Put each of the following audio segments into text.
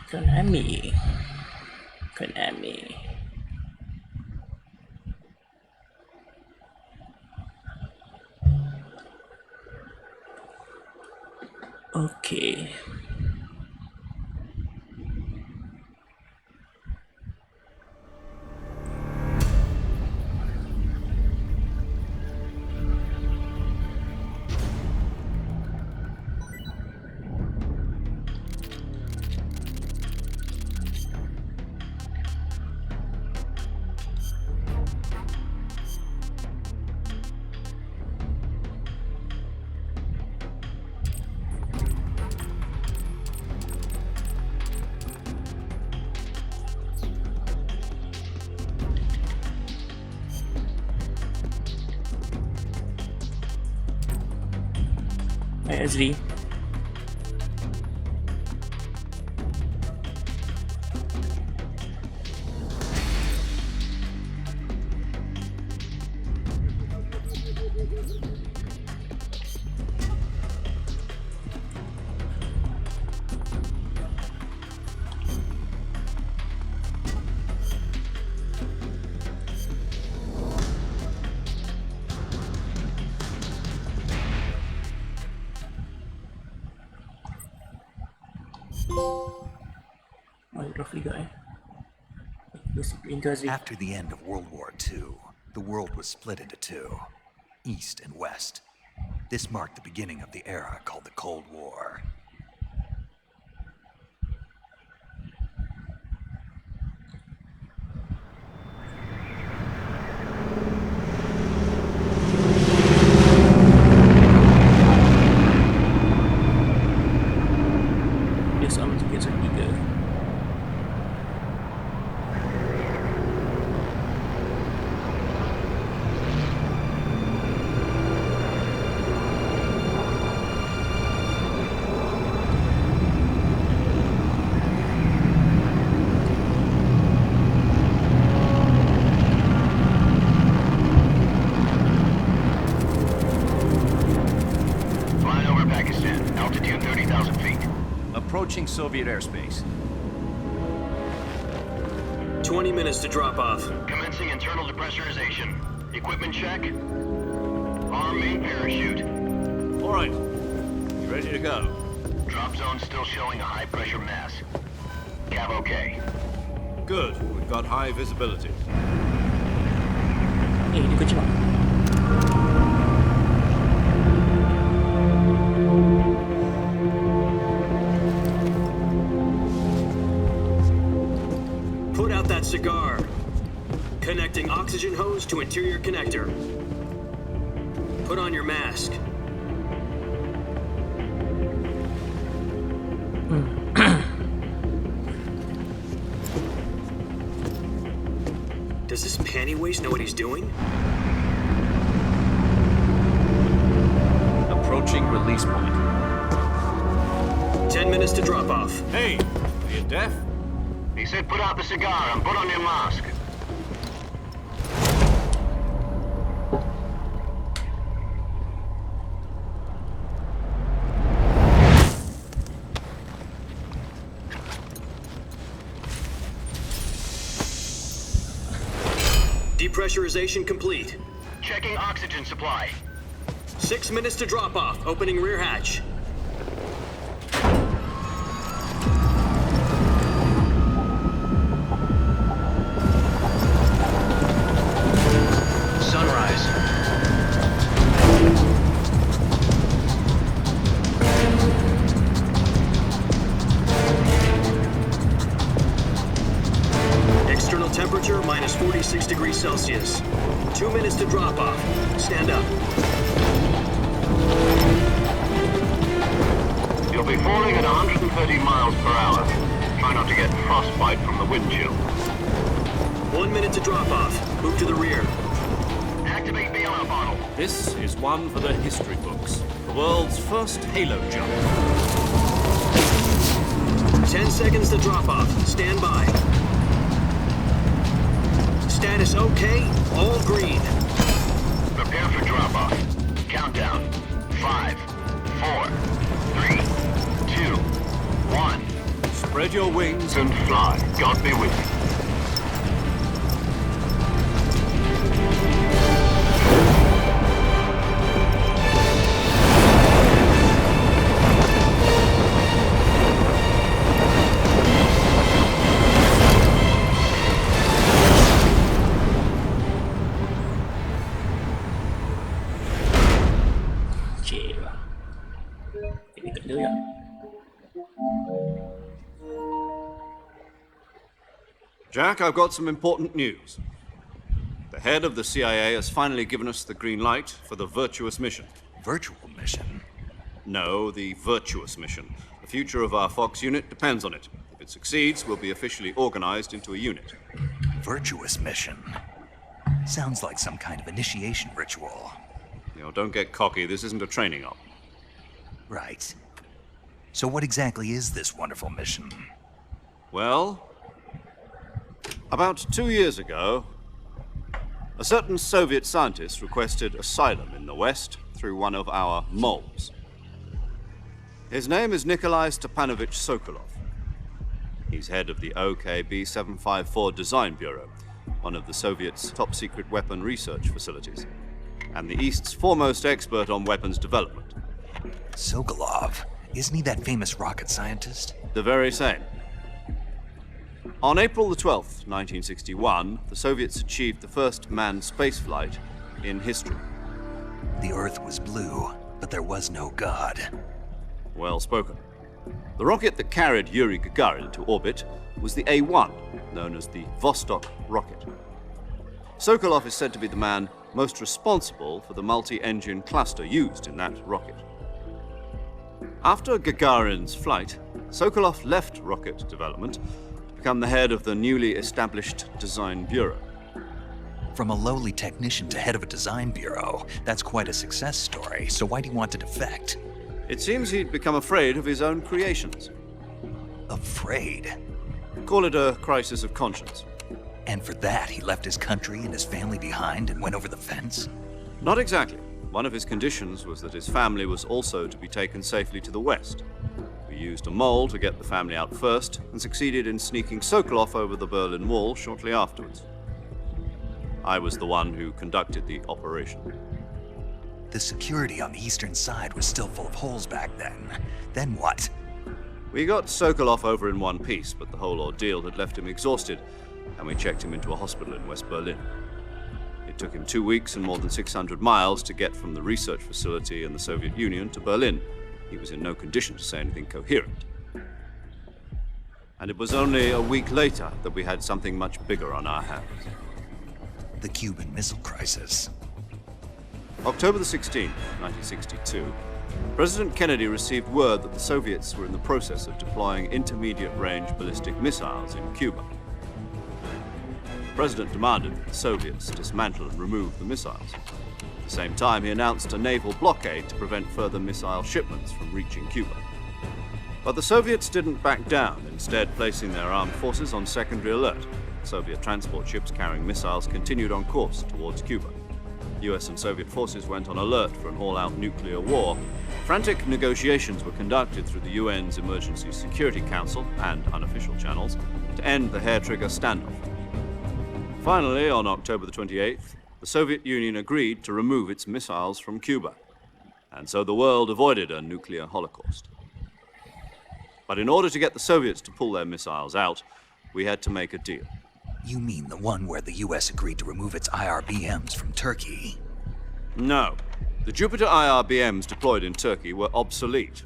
Konami. Konami. Okay. Hi Azri. Roughly guy. After the end of World War II, the world was split into two, East and West. This marked the beginning of the era called the Cold War. Dia sama juga tiga. Flying over Pakistan, altitude 30,000 feet. Approaching Soviet airspace. 20 minutes to drop off. Commencing internal depressurization. Equipment check. Arm main parachute. All right. You ready to go? Drop zone still showing a high pressure mass. Cav okay. Good. We've got high visibility. Dia kecil lah. Put out that cigar. Connecting oxygen hose to interior connector. Put on your mask. Does this panty waste know what he's doing? Approaching release point. 10 minutes to drop off. Hey, are you deaf? He said put out the cigar and put on your mask. Depressurization complete. Checking oxygen supply. 6 minutes to drop off. Opening rear hatch. Sunrise. External temperature minus 46 degrees Celsius. 2 minutes to drop off. Stand up. 60 miles per hour. Try not to get frostbite from the wind chill. 1 minute to drop off. Move to the rear. Activate bailout bottle. This is one for the history books. The world's first halo jump. 10 seconds to drop off. Stand by. Status okay. All green. Prepare for drop off. Countdown. 5, 4, 3, 2, 1. Spread your wings And fly. God be with you. Ceva. Finito il video. Jack, I've got some important news. The head of the CIA has finally given us the green light for the Virtuous mission. Virtual mission? No, the Virtuous mission. The future of our Fox unit depends on it. If it succeeds, we'll be officially organized into a unit. Virtuous mission? Sounds like some kind of initiation ritual. You know, don't get cocky. This isn't a training op. Right. So what exactly is this wonderful mission? Well, about 2 years ago, a certain Soviet scientist requested asylum in the West through one of our moles. His name is Nikolai Stepanovich Sokolov. He's head of the OKB-754 Design Bureau, one of the Soviets' top-secret weapon research facilities, and the East's foremost expert on weapons development. Sokolov? Isn't he that famous rocket scientist? The very same. On April the 12th, 1961, the Soviets achieved the first manned spaceflight in history. The Earth was blue, but there was no God. Well spoken. The rocket that carried Yuri Gagarin to orbit was the A-1, known as the Vostok rocket. Sokolov is said to be the man most responsible for the multi-engine cluster used in that rocket. After Gagarin's flight, Sokolov left rocket development to become the head of the newly established Design Bureau. From a lowly technician to head of a design bureau, that's quite a success story, so why do you want to defect? It seems he'd become afraid of his own creations. Afraid? Call it a crisis of conscience. And for that, he left his country and his family behind and went over the fence? Not exactly. One of his conditions was that his family was also to be taken safely to the West. We used a mole to get the family out first and succeeded in sneaking Sokolov over the Berlin Wall shortly afterwards. I was the one who conducted the operation. The security on the eastern side was still full of holes back then. Then what? We got Sokolov over in one piece, but the whole ordeal had left him exhausted, and we checked him into a hospital in West Berlin. It took him 2 weeks and more than 600 miles to get from the research facility in the Soviet Union to Berlin. He was in no condition to say anything coherent. And it was only a week later that we had something much bigger on our hands. The Cuban Missile Crisis. October the 16th, 1962, President Kennedy received word that the Soviets were in the process of deploying intermediate-range ballistic missiles in Cuba. The President demanded that the Soviets dismantle and remove the missiles. At the same time, he announced a naval blockade to prevent further missile shipments from reaching Cuba. But the Soviets didn't back down, instead placing their armed forces on secondary alert. Soviet transport ships carrying missiles continued on course towards Cuba. US and Soviet forces went on alert for an all-out nuclear war. Frantic negotiations were conducted through the UN's Emergency Security Council and unofficial channels to end the hair-trigger standoff. Finally, on October the 28th, the Soviet Union agreed to remove its missiles from Cuba, and so the world avoided a nuclear holocaust. But in order to get the Soviets to pull their missiles out, we had to make a deal. You mean the one where the US agreed to remove its IRBMs from Turkey? No. The Jupiter IRBMs deployed in Turkey were obsolete,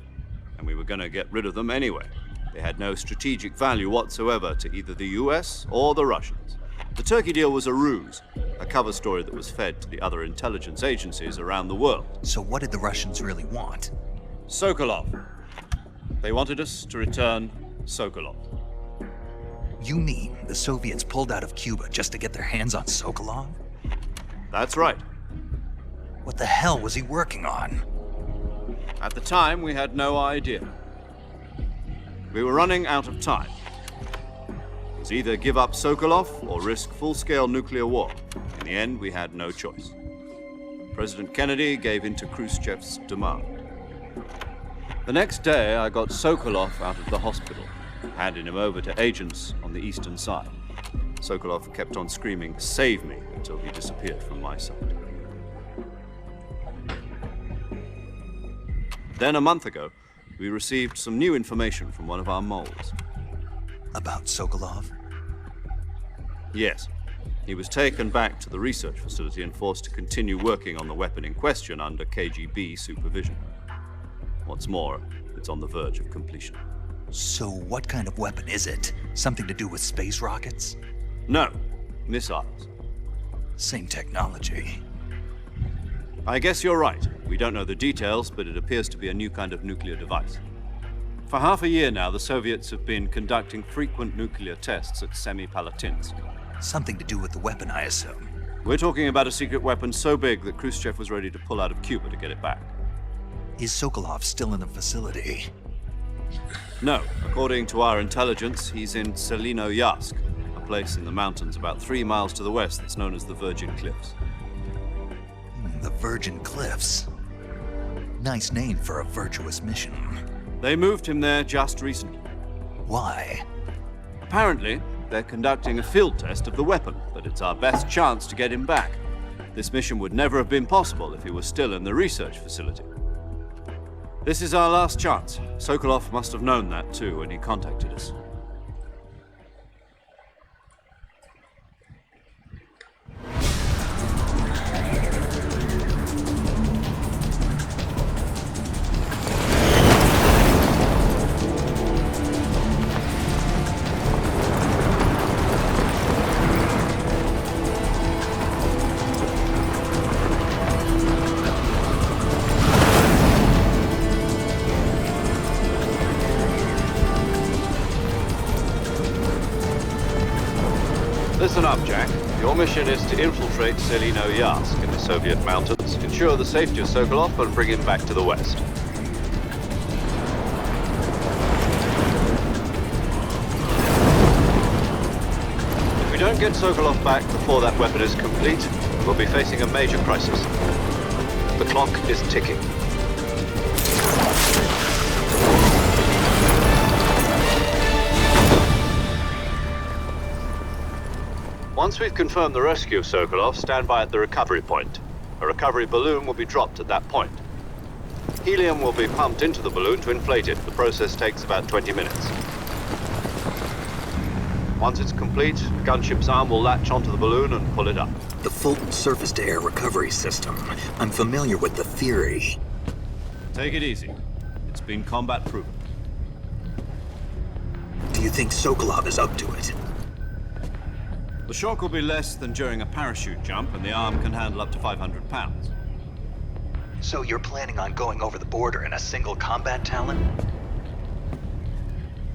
and we were going to get rid of them anyway. They had no strategic value whatsoever to either the US or the Russians. The Turkey deal was a ruse, a cover story that was fed to the other intelligence agencies around the world. So what did the Russians really want? Sokolov. They wanted us to return Sokolov. You mean the Soviets pulled out of Cuba just to get their hands on Sokolov? That's right. What the hell was he working on? At the time, we had no idea. We were running out of time. It was either give up Sokolov or risk full-scale nuclear war. In the end, we had no choice. President Kennedy gave in to Khrushchev's demand. The next day, I got Sokolov out of the hospital, handed him over to agents on the eastern side. Sokolov kept on screaming, "Save me," until he disappeared from my sight. Then, a month ago, we received some new information from one of our moles. About Sokolov? Yes. He was taken back to the research facility and forced to continue working on the weapon in question under KGB supervision. What's more, it's on the verge of completion. So what kind of weapon is it? Something to do with space rockets? No, missiles. Same technology. I guess you're right. We don't know the details, but it appears to be a new kind of nuclear device. For half a year now, the Soviets have been conducting frequent nuclear tests at Semipalatinsk. Something to do with the weapon, I assume. We're talking about a secret weapon so big that Khrushchev was ready to pull out of Cuba to get it back. Is Sokolov still in the facility? No. According to our intelligence, he's in Selinoyarsk, a place in the mountains about 3 miles to the west that's known as the Virgin Cliffs. The Virgin Cliffs. Nice name for a virtuous mission. They moved him there just recently. Why? Apparently, they're conducting a field test of the weapon, but it's our best chance to get him back. This mission would never have been possible if he was still in the research facility. This is our last chance. Sokolov must have known that too when he contacted us. Listen up, Jack. Your mission is to infiltrate Selinoyarsk in the Soviet mountains, ensure the safety of Sokolov, and bring him back to the west. If we don't get Sokolov back before that weapon is complete, we'll be facing a major crisis. The clock is ticking. Once we've confirmed the rescue of Sokolov, stand by at the recovery point. A recovery balloon will be dropped at that point. Helium will be pumped into the balloon to inflate it. The process takes about 20 minutes. Once it's complete, the gunship's arm will latch onto the balloon and pull it up. The Fulton surface-to-air recovery system. I'm familiar with the theory. Take it easy. It's been combat proven. Do you think Sokolov is up to it? The shock will be less than during a parachute jump, and the arm can handle up to 500 pounds. So you're planning on going over the border in a single combat Talon?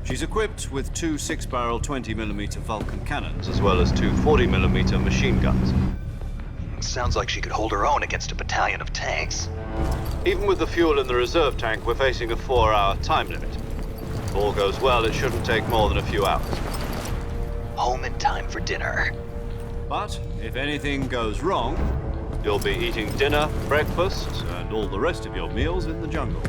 She's equipped with 2 6-barrel 20mm Vulcan cannons, as well as 2 40mm machine guns. Sounds like she could hold her own against a battalion of tanks. Even with the fuel in the reserve tank, we're facing a 4-hour time limit. If all goes well, it shouldn't take more than a few hours. Home in time for dinner. But if anything goes wrong, you'll be eating dinner, breakfast, and all the rest of your meals in the jungle.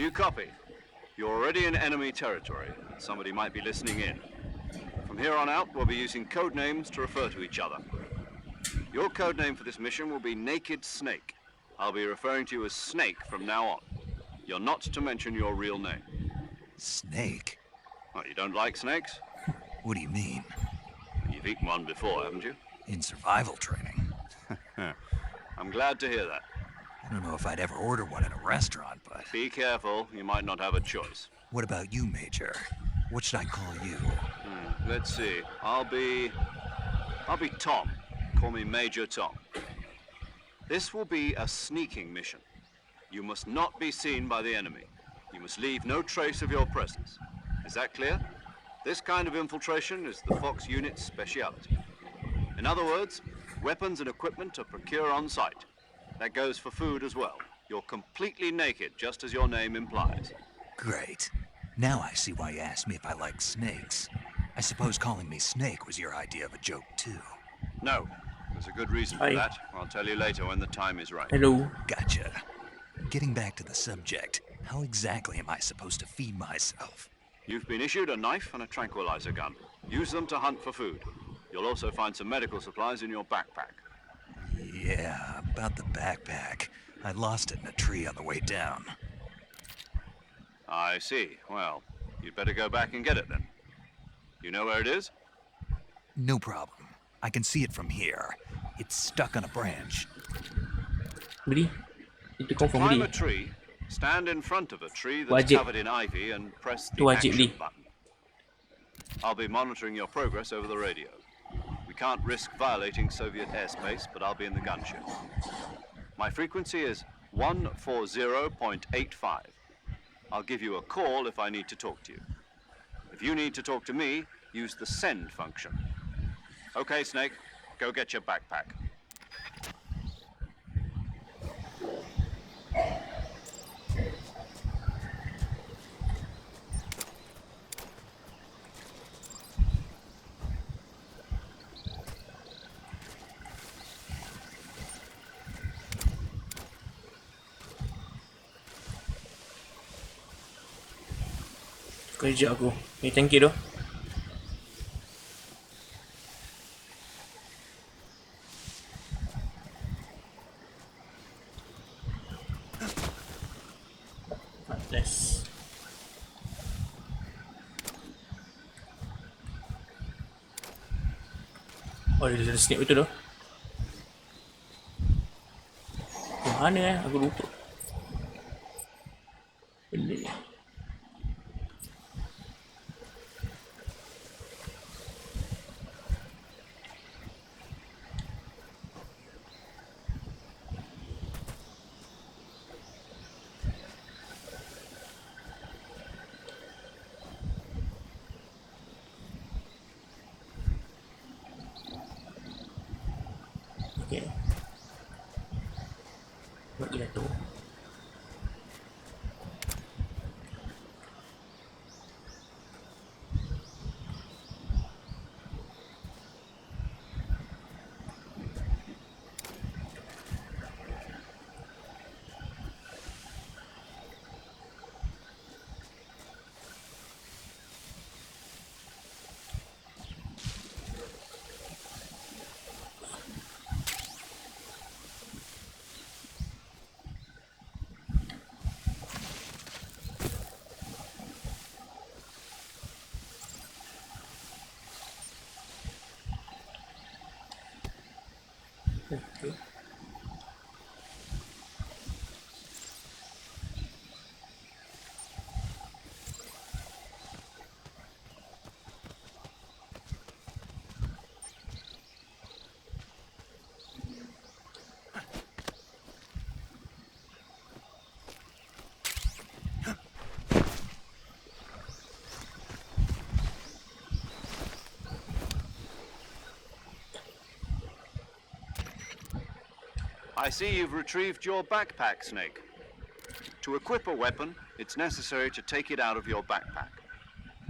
you copy? You're already in enemy territory. Somebody might be listening in. From here on out, we'll be using code names to refer to each other. Your code name for this mission will be Naked Snake. I'll be referring to you as Snake from now on. You're not to mention your real name. Snake? What, you don't like snakes? What do you mean? You've eaten one before, haven't you? In survival training? I'm glad to hear that. I don't know if I'd ever order one in a restaurant, but... Be careful, you might not have a choice. What about you, Major? What should I call you? Let's see. I'll be Tom. Call me Major Tom. This will be a sneaking mission. You must not be seen by the enemy. You must leave no trace of your presence. Is that clear? This kind of infiltration is the Fox unit's speciality. In other words, weapons and equipment are procured on site. That goes for food as well. You're completely naked, just as your name implies. Great. Now I see why you asked me if I like snakes. I suppose calling me Snake was your idea of a joke, too. No, there's a good reason for Hi. that. I'll tell you later when the time is right. Hello. Gotcha. Getting back to the subject, how exactly am I supposed to feed myself? You've been issued a knife and a tranquilizer gun. Use them to hunt for food. You'll also find some medical supplies in your backpack. Yeah, about the backpack. I lost it in a tree on the way down. I see. Well, you'd better go back and get it then. You know where it is? No problem. I can see it from here. It's stuck on a branch. Beli. Itu confirm Climb beli. a tree, stand in front of a tree that's Wajib. covered in ivy and press the Tu wajib action beli. button. I'll be monitoring your progress over the radio. We can't risk violating Soviet airspace, but I'll be in the gunship. My frequency is 140.85. I'll give you a call if I need to talk to you. If you need to talk to me, use the send function. Okay, Snake, go get your backpack. Kerja aku. Thank you doh. Nice. Oh, dia ada snake betul doh. Mana aku lupa. Benda ni. Okay. Buat dia tu. Okay. I see you've retrieved your backpack, Snake. To equip a weapon, it's necessary to take it out of your backpack.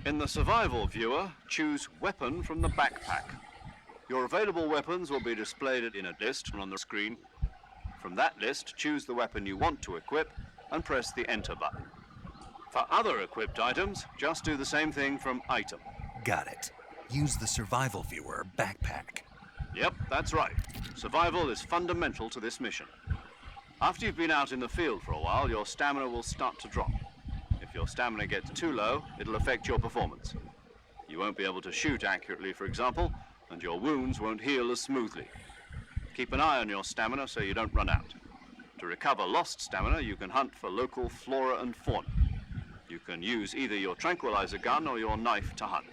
In the survival viewer, choose Weapon from the backpack. Your available weapons will be displayed in a list on the screen. From that list, choose the weapon you want to equip and press the Enter button. For other equipped items, just do the same thing from item. Got it. Use the survival viewer backpack. Yep, that's right. Survival is fundamental to this mission. After you've been out in the field for a while, your stamina will start to drop. If your stamina gets too low, it'll affect your performance. You won't be able to shoot accurately, for example, and your wounds won't heal as smoothly. Keep an eye on your stamina so you don't run out. To recover lost stamina, you can hunt for local flora and fauna. You can use either your tranquilizer gun or your knife to hunt.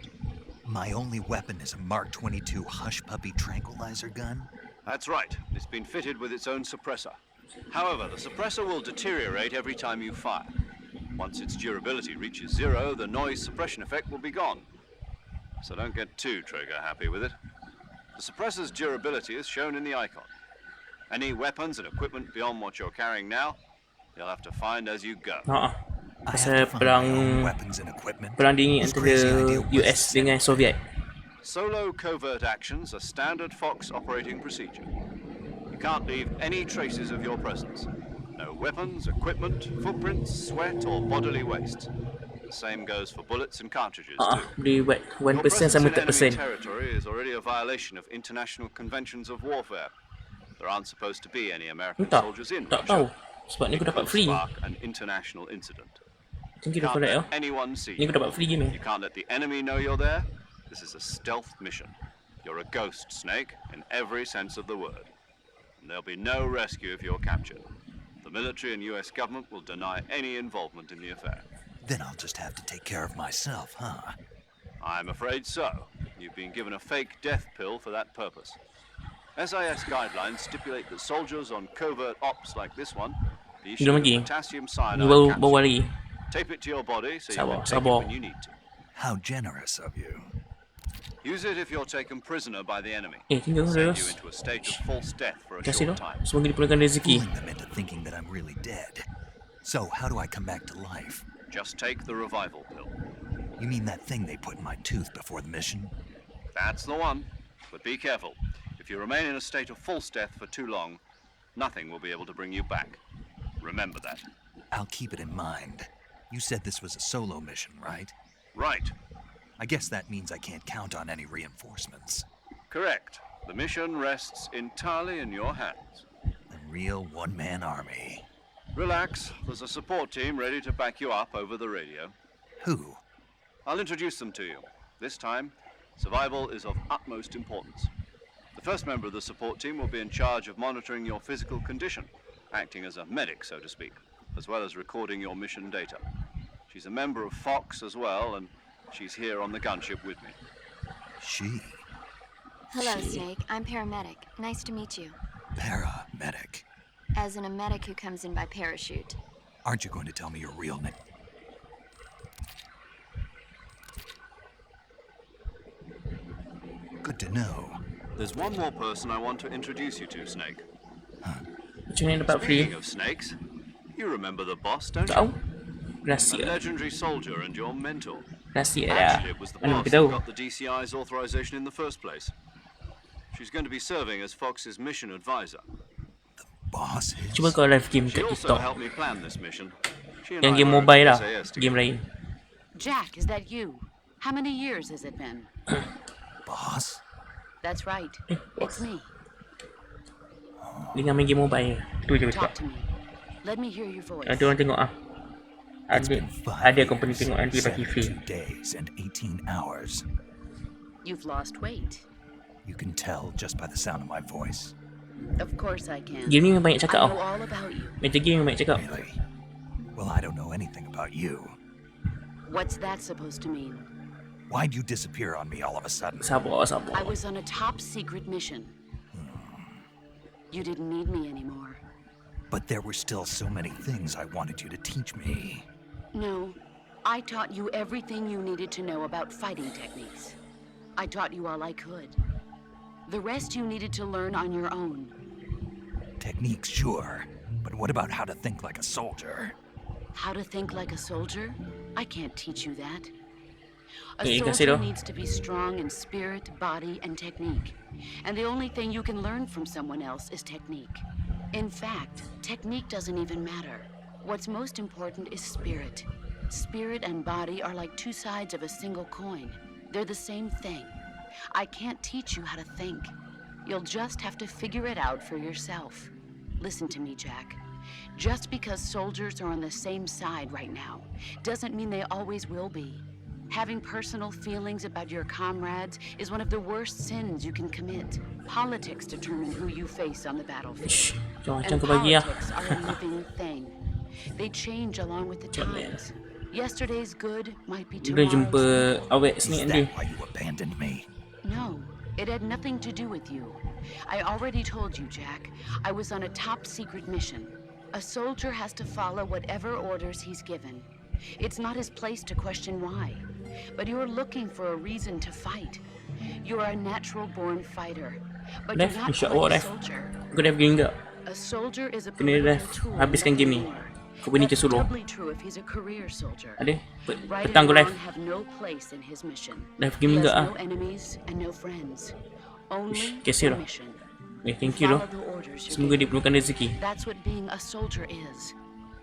My only weapon is a Mark 22 Hush Puppy tranquilizer gun? That's right. It's been fitted with its own suppressor. However, the suppressor will deteriorate every time you fire. Once its durability reaches 0, the noise suppression effect will be gone. So don't get too trigger happy with it. The suppressor's durability is shown in the icon. Any weapons and equipment beyond what you're carrying now, you'll have to find as you go. I Pasal have to find my own perang weapons and equipment. perang dingin Whose crazy idea antara was US to send dengan Soviet. Solo covert actions are standard Fox operating procedure. You can't leave any traces of your presence. No weapons, equipment, footprints, sweat, or bodily waste. The same goes for bullets and cartridges, too. Boleh buat Your 1% presence sama in enemy 4%. territory is already a violation of international conventions of warfare. There aren't supposed to be any American Tak, soldiers in tak tahu. Russia. Sebab ni It aku dapat could free. spark an international incident. Macam You kira can't correct let anyone see Ni you. aku dapat free game ni. You can't let the enemy know you're there. This is a stealth mission. You're a ghost, Snake, in every sense of the word. And there'll be no rescue if you're captured. The military and US government will deny any involvement in the affair. Then I'll just have to take care of myself, huh? I'm afraid so. You've been given a fake death pill for that purpose. SIS guidelines stipulate that soldiers on covert ops like this one be issued Belum a lagi. potassium Ni cyanide baru capsule. lagi. Tape it to your body so you Sabar, can take sabar. it when you need to. How generous of you. Use it if you're taken prisoner by the enemy. Tinggal Send terus. you into a state of false death for a Kasih short dah. time. Semoga dipulangkan rezeki. Fooling them into thinking that I'm really dead. So, how do I come back to life? Just take the revival pill. You mean that thing they put in my tooth before the mission? That's the one. But be careful. If you remain in a state of false death for too long, nothing will be able to bring you back. Remember that. I'll keep it in mind. You said this was a solo mission, right? Right. I guess that means I can't count on any reinforcements. Correct. The mission rests entirely in your hands. A real one-man army. Relax. There's a support team ready to back you up over the radio. Who? I'll introduce them to you. This time, survival is of utmost importance. The first member of the support team will be in charge of monitoring your physical condition, acting as a medic, so to speak, as well as recording your mission data. She's a member of Fox as well, and she's here on the gunship with me. She. Hello, Snake. I'm paramedic. Nice to meet you. Paramedic. As in a medic who comes in by parachute. Aren't you going to tell me your real name? Good to know. There's one more person I want to introduce you to, Snake. Macam mana dapat free? Speaking of snakes, you remember the boss, don't Tahu? you? A Rahsia. legendary soldier and your mentor. Rahsia dah. Actually, it was the Mana boss kita tahu? who got the DCI's authorization in the first place. She's going to be serving as Fox's mission advisor. Boss is... Cuba kau live game She kat also TikTok. helped me plan this mission. She and Yang I game were mobile lah. SAS together. Game lain. Jack, is that you? How many years has it been? Boss? That's right. It's me. Dengan main game mobile. Tu je Talk cakap. to me. Let me hear your voice. Ada orang tengok ah. It's Ada been 5 ada company years, tengok nanti bagi free. 72 days and 18 hours. You've lost weight. You can tell just by the sound of my voice. Of course I can. Game ni memang banyak I cakap know tau. all about you. Meja game memang banyak cakap. Really? Well, I don't know anything about you. What's that supposed to mean? Why'd you disappear on me all of a sudden? Sabar, I sabar. was on a top secret mission. You didn't need me anymore. But there were still so many things I wanted you to teach me. No, I taught you everything you needed to know about fighting techniques. I taught you all I could. The rest you needed to learn on your own. Techniques, sure. But what about how to think like a soldier? How to think like a soldier? I can't teach you that. A Okay, kasi soldier daw. needs to be strong in spirit, body, and technique. And the only thing you can learn from someone else is technique. In fact, technique doesn't even matter. What's most important is spirit. Spirit and body are like two sides of a single coin. They're the same thing. I can't teach you how to think. You'll just have to figure it out for yourself. Listen to me, Jack. Just because soldiers are on the same side right now doesn't mean they always will be. Having personal feelings about your comrades is one of the worst sins you can commit. Politics determine who you face on the battlefield. Shh, jangan And macam kau bagi lah. politics are a living thing. They change along with the times. Yesterday's good might be Dia jumpa tomorrow's awet Is Snake that nanti. why you abandoned me? No, it had nothing to do with you. I already told you, Jack. I was on a top secret mission. A soldier has to follow whatever orders he's given. It's not his place to question why. But you're looking for a reason to fight. You're a natural-born fighter. But you're Ref, not insya quite Allah a Ref. soldier. Kau dah game tak? A soldier is a Kena political Ref, tool habiskan like game ni. a war. Kau boleh That's solo. doubly true if he's a career soldier. Ada? Right Petang and kau Ref. wrong have no place in his mission. Ref He game has tak ah? no enemies and no friends. Only Kasih a lah. mission. Thank you Follow doh. the orders you're Semoga dia given. perlukan rezeki. That's what being a soldier is.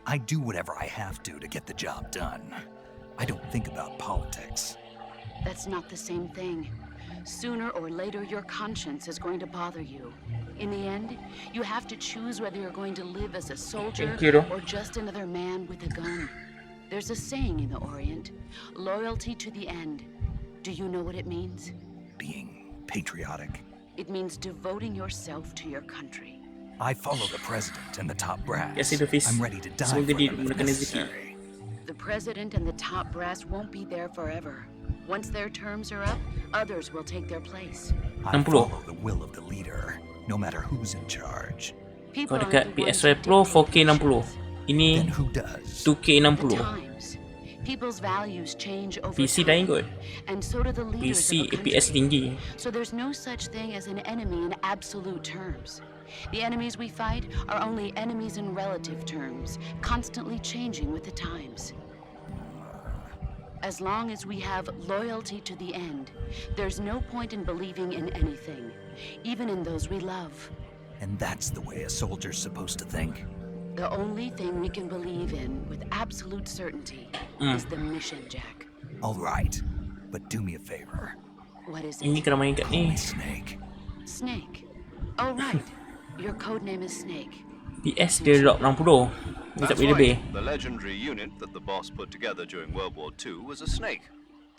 I do whatever I have to get the job done. I don't think about politics. That's not the same thing. Sooner or later, your conscience is going to bother you. In the end, you have to choose whether you're going to live as a soldier Thank you, doh. or just another man with a gun. There's a saying in the Orient, loyalty to the end. Do you know what it means? Being patriotic. It means devoting yourself to your country. I follow the president and the top brass. Kasih doh, Fiz. I'm ready to die for Semoga dia them if mulakan rezeki. necessary. The president and the top brass won't be there forever. Once their terms are up, others will take their place. I 60. follow the will of the leader, no matter who's in charge. People Kau aren't dekat the ones PS5 who Pro dictate 4K 60. the Ini Then who does? 2K The 60. times. People's values change over PC dah time. ikut. And so do the leaders PC of a APS country. tinggi. So there's no such thing as an enemy in absolute terms. The enemies we fight are only enemies in relative terms, constantly changing with the times. As long as we have loyalty to the end, there's no point in believing in anything, even in those we love. And that's the way a soldier's supposed to think. The only thing we can believe in with absolute certainty is the mission, Jack. All right, but do me a favor. What is Ini it? kena main kat Call ni. me Snake. Snake. Oh, right. Your code name is Snake. PS dia lock 60. Ni tak That's boleh lebih. right. The legendary unit that the boss put together during World War II was a snake.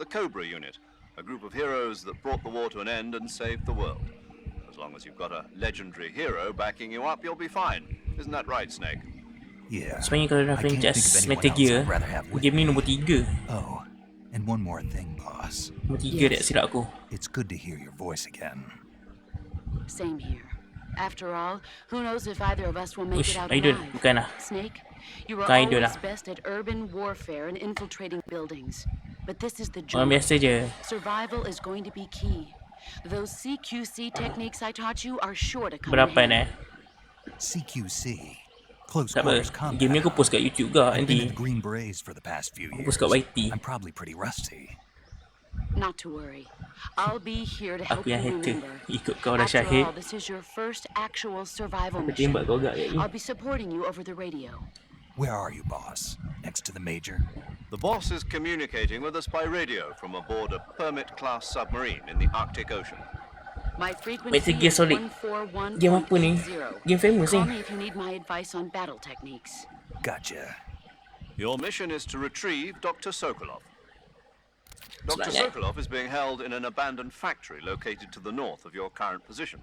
The Cobra unit, a group of heroes that brought the war to an end and saved the world. As long as you've got a legendary hero backing you up, you'll be fine. Isn't that right, Snake? Yeah. Sebenarnya kalau dah I can't think of franchise anyone Metal else Gear, I'd rather have with game ni me. nombor 3. Oh, and one more thing, boss. Nombor 3 tak silap aku. It's good to hear your voice again. Same here. After all, who knows if either of us will make Ush, it out idol. alive. Bukan lah. Snake, you were Bukan idol always lah. best at urban warfare and infiltrating buildings. But this is the Orang job. biasa je. Survival is going to be key. Those CQC techniques I taught you are sure to come in Berapa handy. CQC. Close Tak apa. quarters combat. Game ni aku post kat YouTube juga I've been nanti. in Green Berets for the past few Aku years. post kat YT. I'm probably pretty rusty. Not to worry. I'll be here to help Aku you yang hater. remember. Ikut kau dah After syahid. all, this is your first actual survival Aku mission. tembak kau agak kat ni. I'll be supporting you over the radio. Where are you, boss? Next to the major? The boss is communicating with us by radio from aboard a Permit-class submarine in the Arctic Ocean. My frequency Metal Gear is Solid. 141.80. Game apa ni? Game famous Call ni. me if you need my advice on battle techniques. Gotcha. Your mission is to retrieve Dr. Sokolov. Dr. Sebenarnya- Sokolov is being held in an abandoned factory located to the north of your current position.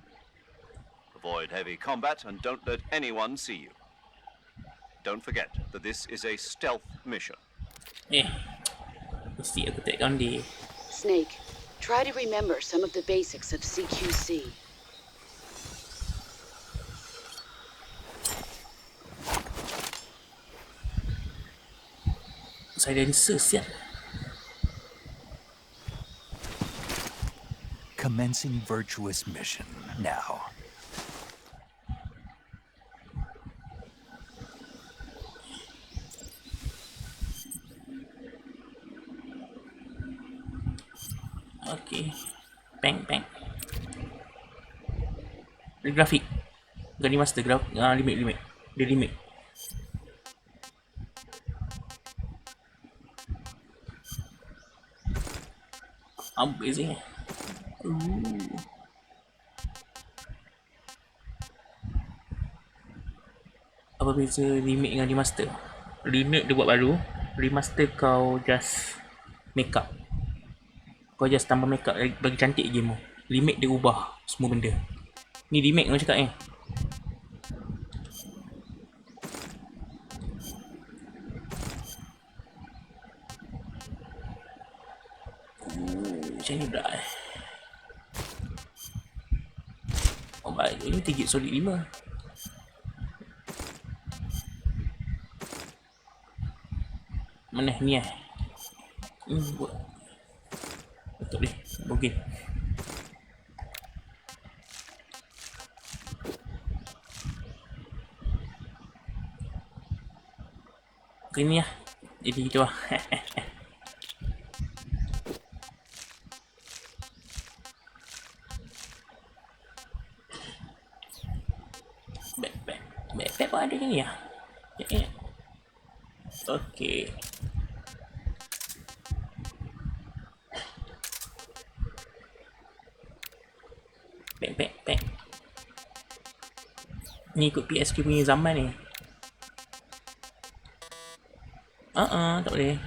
Avoid heavy combat and don't let anyone see you. Don't forget that this is a stealth mission. Mesti aku take down dia. Snake, try to remember some of the basics of CQC. Silencer siap. Commencing virtuous mission now. Okay. Bang bang. Dia grafik. Bukan dia master graf. Limit. Dia limit. Amazing. Apa beza remake dengan remaster? Remake dia buat baru, remaster kau just make up. Kau just tambah make up bagi cantik game tu. Remake dia ubah semua benda. Ni remake kau cakap ni. Macam ni pula Oh baik, ini 3 solid 5. Mana ni buat betul ni. Okey. Okay, ni lah. Jadi gitu lah. Backpack pun ada ke ni lah. Okay. Back. Ni ikut PSP punya zaman ni. Tak boleh.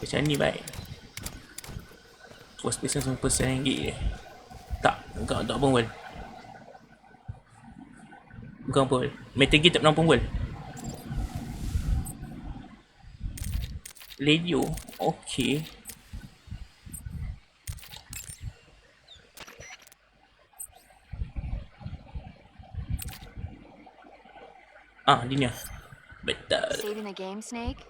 Macam ni baik. First person sama person ringgit je. Tak pun pun. Bukan pun. Metal Gear tak pernah pun pun. Radio. Okay. Dia ni. Betul. Saving the game, Snake?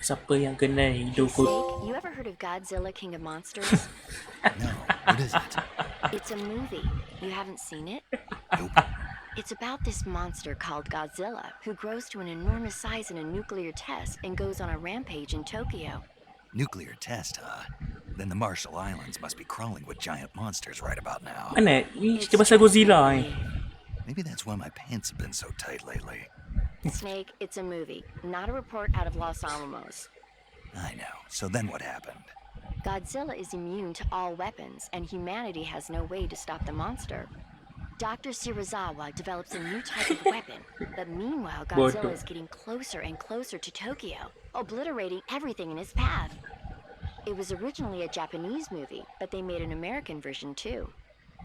Siapa yang kenal hidupku? Snake, you ever heard of Godzilla King of Monsters? No, what is it? It's a movie. You haven't seen it? Nope. It's about this monster called Godzilla, who grows to an enormous size in a nuclear test and goes on a rampage in Tokyo. Nuclear test, huh? Then the Marshall Islands must be crawling with giant monsters right about now. Mana? Ni cerita pasal Godzilla ni. Maybe that's why my pants have been so tight lately. Snake, it's a movie, not a report out of Los Alamos. I know. So then what happened? Godzilla is immune to all weapons, and humanity has no way to stop the monster. Dr. Shirazawa develops a new type of weapon, but meanwhile Godzilla is getting closer and closer to Tokyo, obliterating everything in his path. It was originally a Japanese movie, but they made an American version too.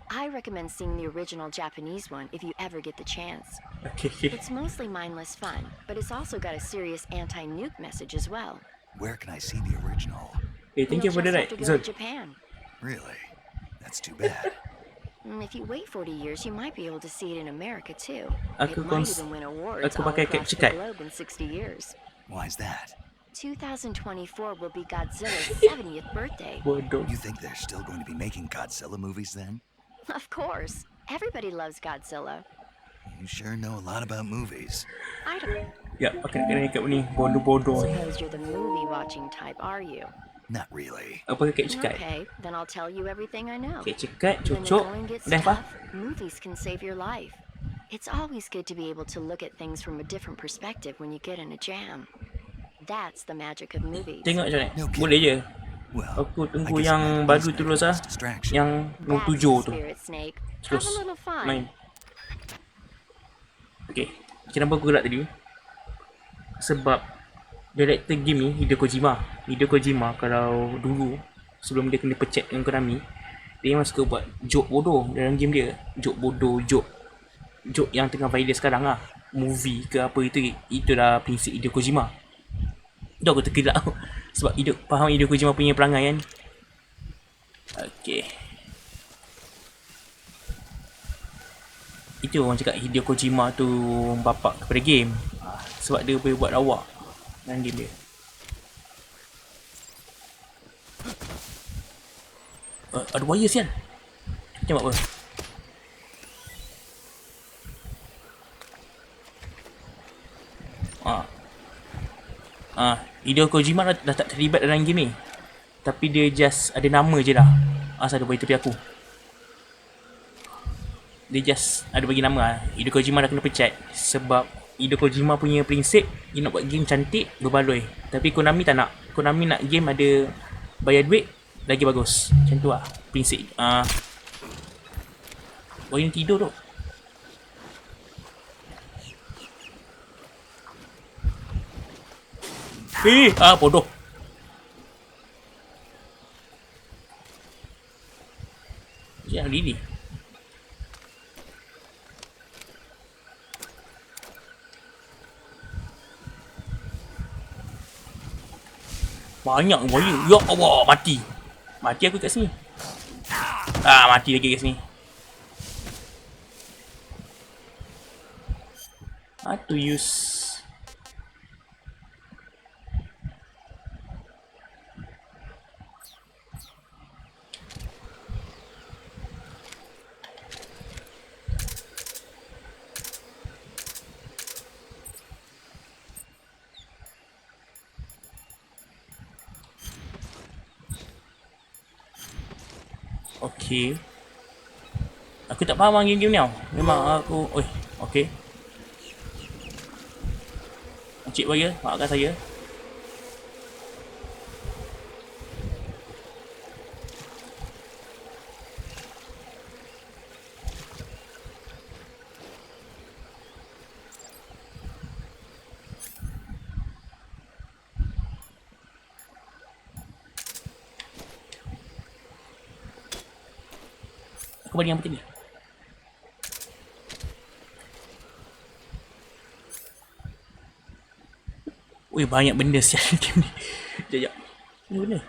I recommend seeing the original Japanese one if you ever get the chance. Okay. It's mostly mindless fun, but it's also got a serious anti-nuke message as well. Where can I see the original? Thank you You'll for the just right. have to go Zul. to Japan. Really? That's too bad. If you wait 40 years, you might be able to see it in America too. Aku It might cons- even win awards aku all pakai across capture the card. globe in 60 years. Why is that? 2024 will be Godzilla's 70th birthday. Bodoh. You think they're still going to be making Godzilla movies then? Of course. Everybody loves Godzilla. You sure know a lot about movies. I don't Ya, pakai nak kena ikat ni. Bodoh-bodoh ni. suppose you're the movie-watching type, are you? Not really. Apa pakai capture card? Okay, then I'll tell you everything I know. Capture card, When the cucuk. going gets Dah apa? tough, movies can save your life. It's always good to be able to look at things from a different perspective when you get in a jam. That's the magic of movies. Tengok macam ni. No kidding. Boleh je. Well, Aku I tunggu guess yang I might baru use terus that lah. as distraction. Yang nombor That's 7 the tu. spirit, Snake. Have Terus a little fun. main. Okay. Kenapa aku gerak tadi? Sebab director game ni Hideo Kojima. Hideo Kojima kalau dulu sebelum dia kena pecat dengan Konami, dia memang suka buat joke bodoh dalam game dia. Joke bodoh, joke yang tengah viral sekarang lah. Movie ke apa itu dah prinsip Hideo Kojima. Tu aku terkelak sebab faham Hideo Kojima punya perangai kan. Okay. Itu orang cakap Hideo Kojima tu bapak kepada game. Sebab dia boleh buat lawak dalam game dia. Ada wire sial. Macam apa? Hideo Kojima dah tak terlibat dalam game ni. Tapi dia just ada nama je lah. Asal dia bagi tepi aku. Dia just ada bagi nama lah. Hideo Kojima dah kena pecat. Sebab Hideo Kojima punya prinsip, dia nak buat game cantik, berbaloi. Tapi Konami tak nak. Konami nak game ada bayar duit, lagi bagus. Macam tu lah prinsip. Boy ni tidur tu. Bodoh. Jangan diri. Banyak buaya. Ya Allah, mati. Mati aku kat sini. Mati lagi kat sini. How to use. Okay. Aku tak faham game-game ni tau. Memang aku... okay. Encik Buaya, maafkan saya. Aku bagi yang penting ni. Banyak benda sial game ni. Sekejap. Ni benda.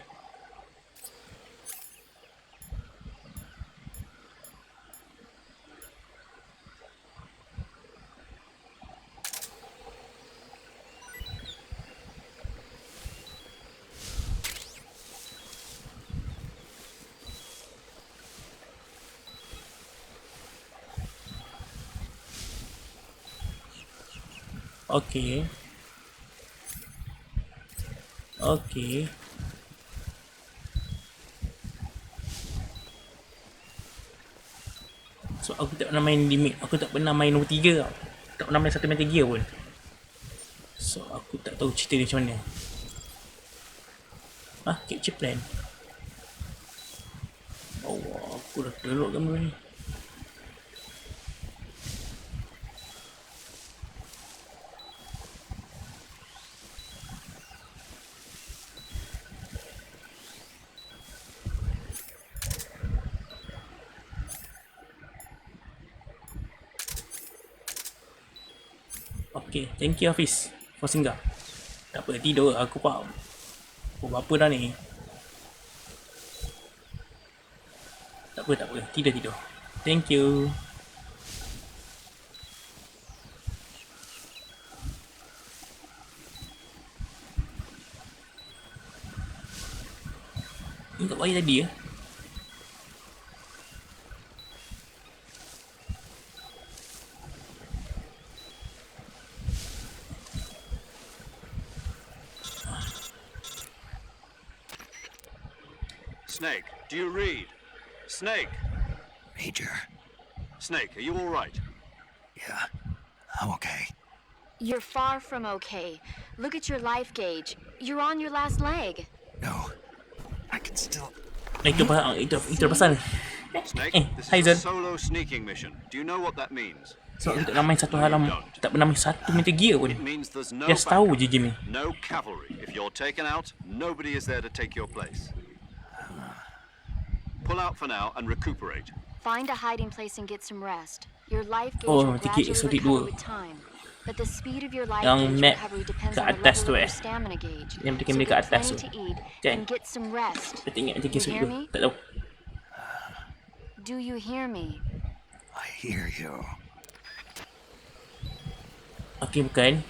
Okay. Okay. So aku tak pernah main limit. Aku tak pernah main nombor 3 tau. Tak pernah main 1 Metal Gear pun. So aku tak tahu cerita dia macam mana. Capture plan. Allah, aku dah download gambar ni. Okay, thank you Hafiz for singgah. Tak apa, tidur, aku faham. Pukul berapa dah ni? Tak apa, tidur. Thank you. Ni kat bawah tadi ya? Snake, do you read? Snake! Major. Snake, are you all right? Yeah, I'm okay. You're far from okay. Look at your life gauge. You're on your last leg. No, I can still... Itu pasal. Snake, this Hi is Zed. a solo sneaking mission. Do you know what that means? So kita tak main satu halam. Tak pernah main satu Metal Gear pun. It means there's no Just tahu backup, je game ni. no cavalry. If you're taken out, nobody is there to take your place. Pull out for now and recuperate. Find a hiding place and get some rest. Your life gauge Oh, will tiket gradually Exotic recover 2. with time. But the speed of your life Yang gauge map recovery depends kat on the atas level tu of your stamina gauge. Yang So bikin dia kat get atas plenty tu. to eat Kan? and get some rest. Kita ingat Metal Gear You Solid hear 2. me? Tak tahu. Do you hear me? I hear you. Okay, bukan.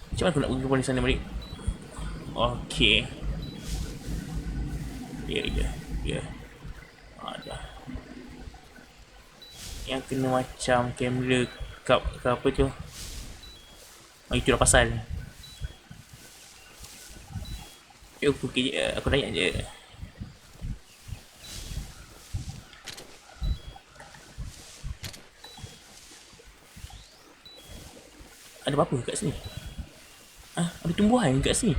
Macam mana aku nak pergi sana balik? Okay. Ya. Ada. Yang kena macam kamera cup ke apa tu. Itulah pasal. Aku tanya je. Ada apa kat sini? Ada tumbuhan kat sini.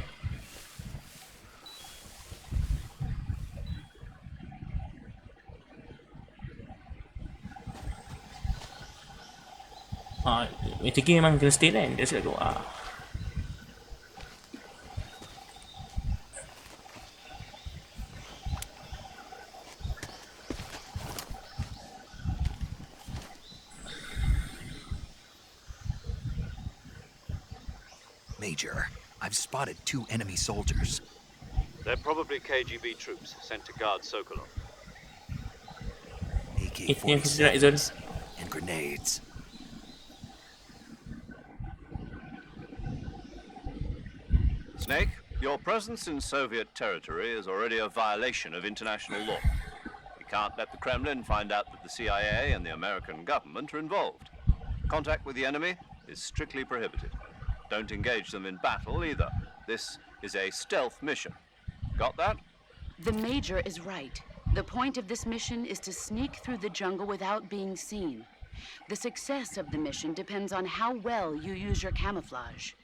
Macam ni memang kena stay kan. Dia sila keluar. Major, I've spotted 2 enemy soldiers. They're probably KGB troops sent to guard Sokolov. AK-47s and grenades. Snake, your presence in Soviet territory is already a violation of international law. We can't let the Kremlin find out that the CIA and the American government are involved. Contact with the enemy is strictly prohibited. Don't engage them in battle either. This is a stealth mission. Got that? The Major is right. The point of this mission is to sneak through the jungle without being seen. The success of the mission depends on how well you use your camouflage.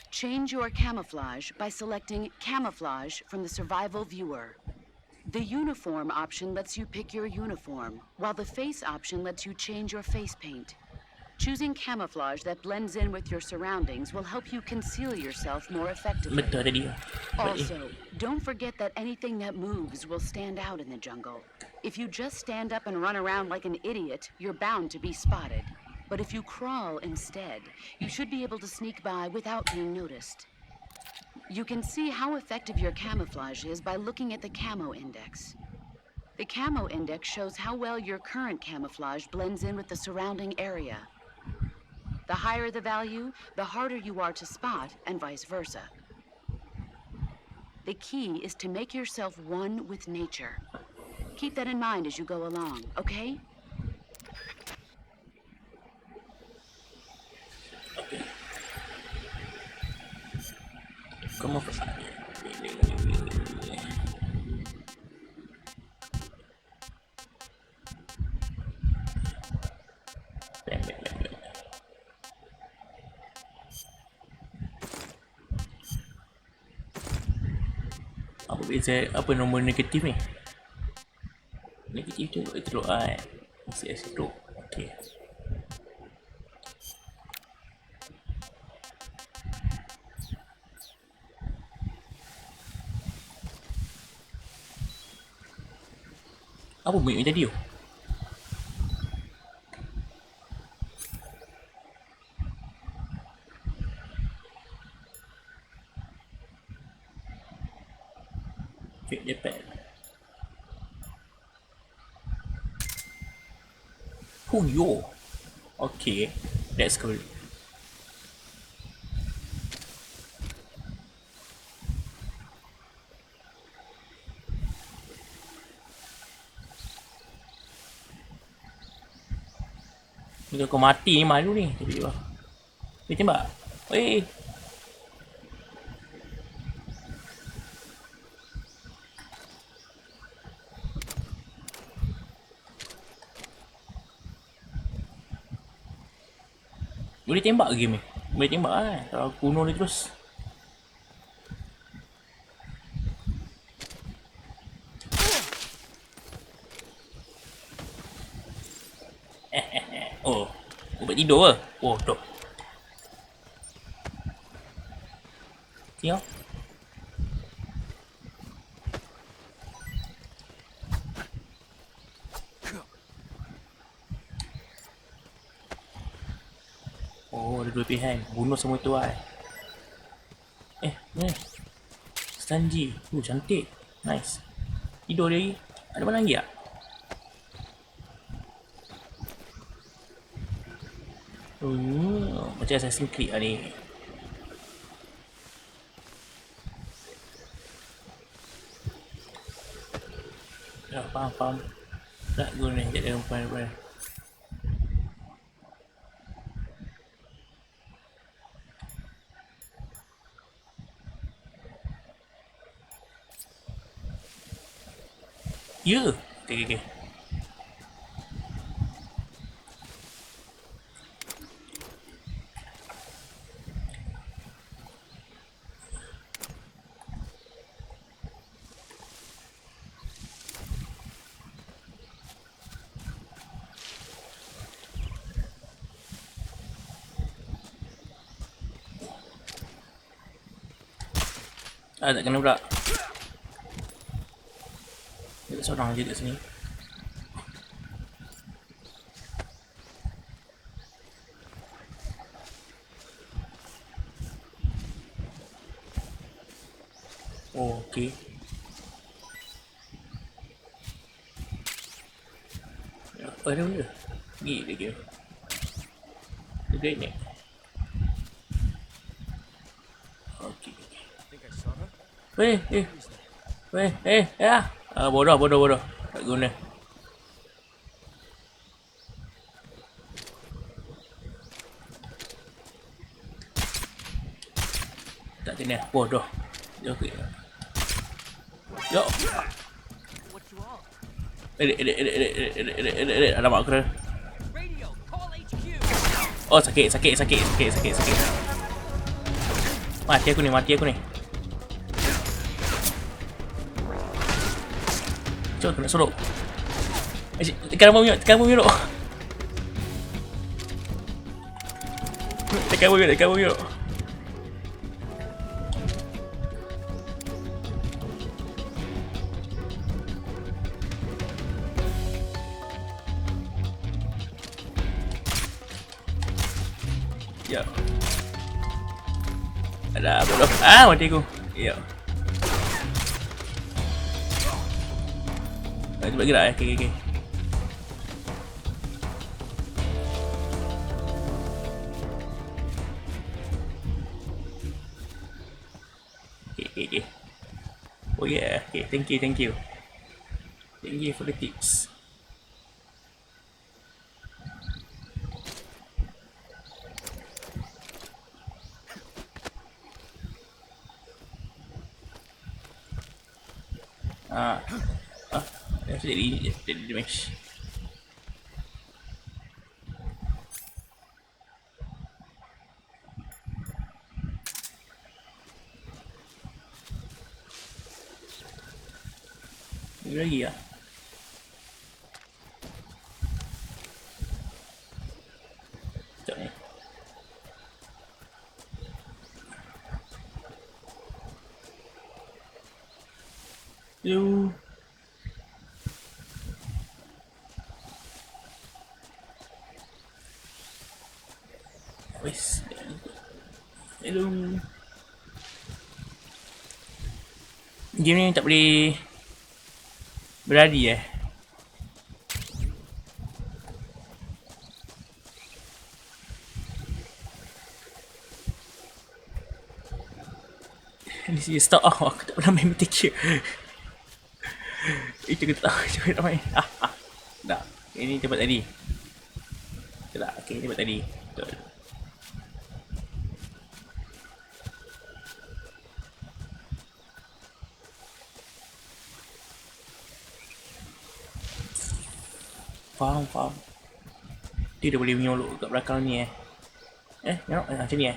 Change your camouflage by selecting Camouflage from the Survival Viewer. The Uniform option lets you pick your uniform, while the Face option lets you change your face paint. Choosing camouflage that blends in with your surroundings will help you conceal yourself more effectively. Betul ada dia. Also, don't forget that anything that moves will stand out in the jungle. If you just stand up and run around like an idiot, you're bound to be spotted. But if you crawl instead, you should be able to sneak by without being noticed. You can see how effective your camouflage is by looking at the Camo Index. The Camo Index shows how well your current camouflage blends in with the surrounding area. The higher the value, the harder you are to spot, and vice versa. The key is to make yourself one with nature. Keep that in mind as you go along, okay? Come on. Apa beza, apa nombor negatif ni? Negatif tu teruk kan? CS teruk. Okey. Apa bunyi tadi tu? Fake Japan. Yo. Okay, let's go. Ni kau mati ni malu ni. Tiba-tiba. Dia tembak. Weh. Boleh tembak game ni. Boleh tembak kan. Kalau aku bunuh dia terus. Oh, ubat tidur ke? Oh, dok. Tengok. Oh, ada dua pilihan. Bunuh semua tu lah. Ni. Stanji. Cantik. Nice. Tidur dia lagi. Ada mana lagi tak? Macam Assassin's Creed lah ni. Ya, faham. Tak guna ni. Jadi depan. Ya. Okay, okay. Ah, tak kena pula. Dia seorang je kat sini. Oh, okay. Apa dia benda? Gila dia. Dia grenade. Okay. Ya. Bodoh. Tak guna. Tak kena. Bodoh. Okay. Yo. Alamak aku dah. Oh, sakit. Mati aku ni. Cuk, aku nak sorok. Tekan bom minyak. Tekan bom minyak. Ya. Ada bodoh. Mati aku. Ya. Cepat gerak ya. Okay. Okay. Oh yeah. Okay, thank you. Thank you for the tips. Jadi damage. Ini lagi ya. Sekejap ni. Yo. Wes. Hello. Game ni tak boleh berlari Ni si stop. Aku tak pernah main Meteor. Itu aku tak tahu macam mana nak main. Tak. Ini tempat tadi. Tak. Okay, tempat tadi. Betul. Faham. Dia dah boleh menyolok kat belakang ni tengok macam ni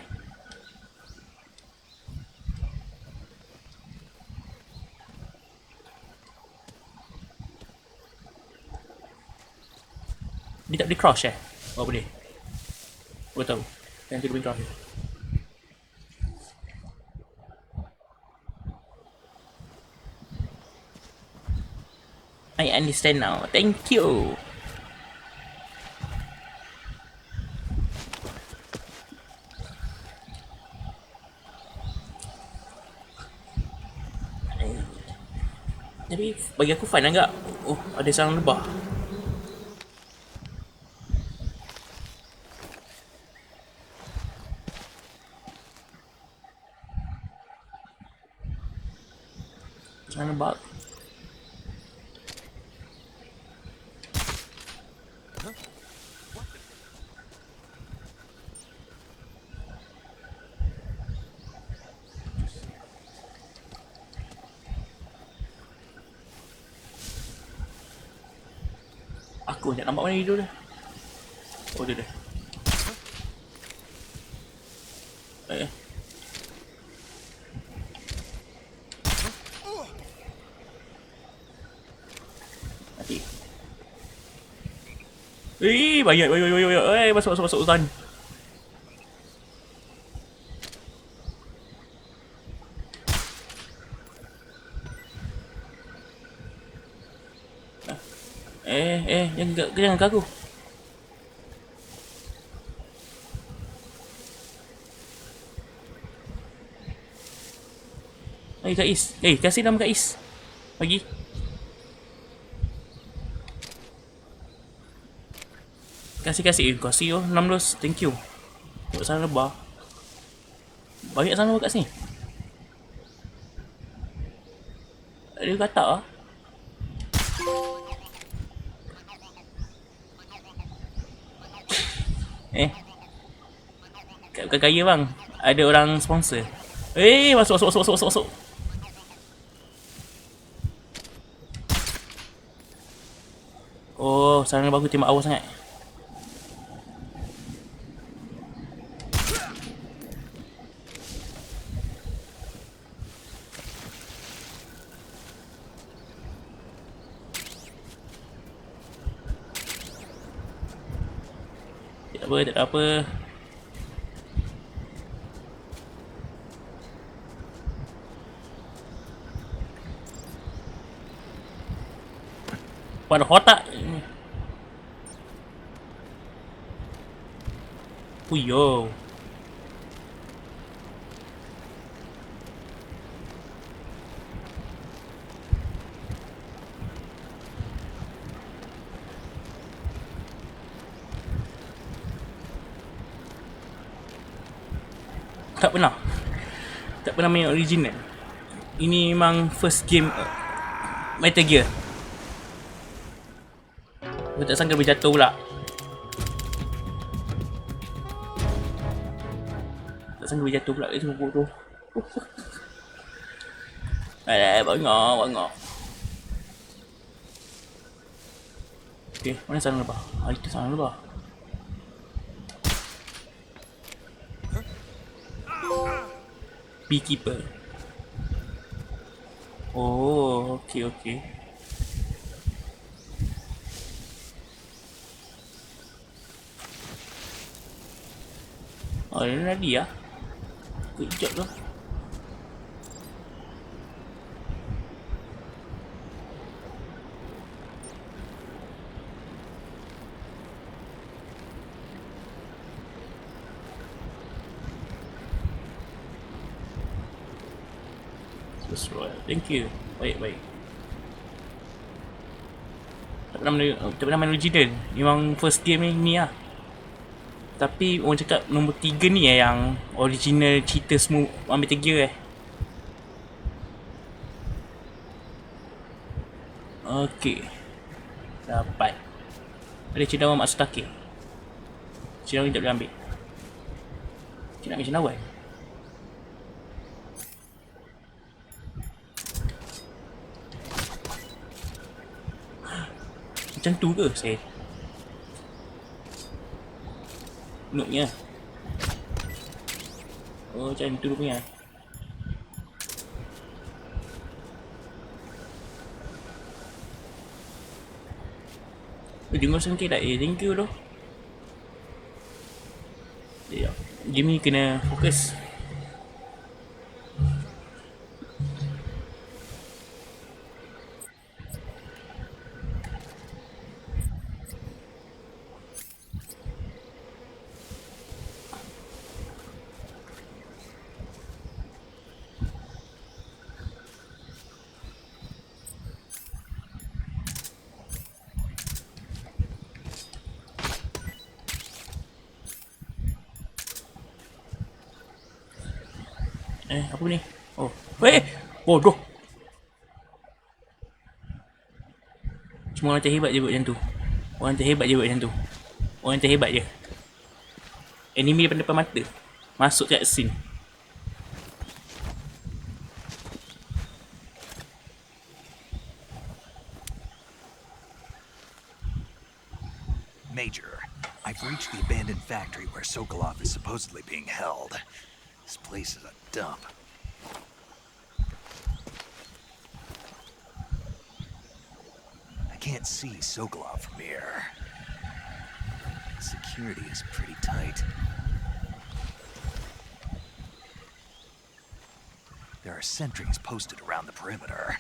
Dia tak boleh crouch Oh boleh. Aku tahu. Yang tu dia boleh crouch I understand now. Thank you. Tapi bagi aku fun agak. Oh, ada sarang lebah. Sarang lebah. Aku tak nampak mana hero dia. Oh, dia. Mati. Banyak. Masuk hutan. Jangan ke aku. Kak Is. Kasih nama Kak Is. Bagi. Kasih. Kasih 16. Thank you. Tengok sana lebah. Banyak sana kat sini. Dia kata lah. Bukan kaya bang. Ada orang sponsor. Masuk. Oh, sarang bagus tembak awal sangat. Tak ada apa. Pada otak. Puyo. Tak pernah main original. Ini memang first game Metal Gear. Aku tak sangka berjatuh pula. Itu bodoh. Bangor. Okay, mana sarang lebah? Itu sarang lebah. Beekeeper. Oh, okay. Oh, ini lagi ya. Kejap lah. Thank you. Baik. Tak pernah main original. Memang first game ni lah. Tapi orang cakap nombor 3 ni yang original cerita semua ambil 3 Okay. Dapat. Ada cendawan Matsutake. Cendawan ni tak boleh ambil. Cik nak ambil cendawan. Macam tu ke saya? Note-nya. Oh, macam tu punya. Dengar sengkit tak? Thank you tu. Game ni kena fokus. Apa ni? Oh. Bodoh. Cuma orang terhebat je buat macam tu. Orang terhebat je. Enemy depan mata. Masuk kat scene. Major, I've reached the abandoned factory where Sokolov is supposedly being held. This place is a dump. I can't see Sokolov from here. Security is pretty tight. There are sentries posted around the perimeter.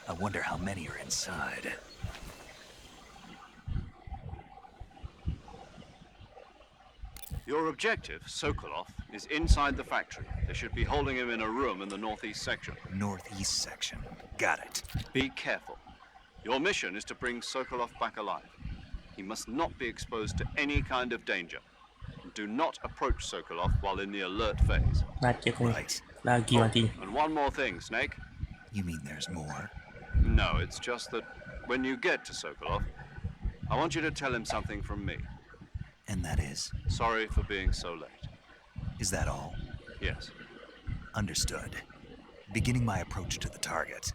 I wonder how many are inside. Your objective, Sokolov, is inside the factory. They should be holding him in a room in the northeast section. Northeast section. Got it. Be careful. Your mission is to bring Sokolov back alive. He must not be exposed to any kind of danger. Do not approach Sokolov while in the alert phase. Mati aku ni. Right. Lagi mati. And one more thing, Snake. You mean there's more? No, it's just that when you get to Sokolov, I want you to tell him something from me. And that is? Sorry for being so late. Is that all? Yes. Understood. Beginning my approach to the target.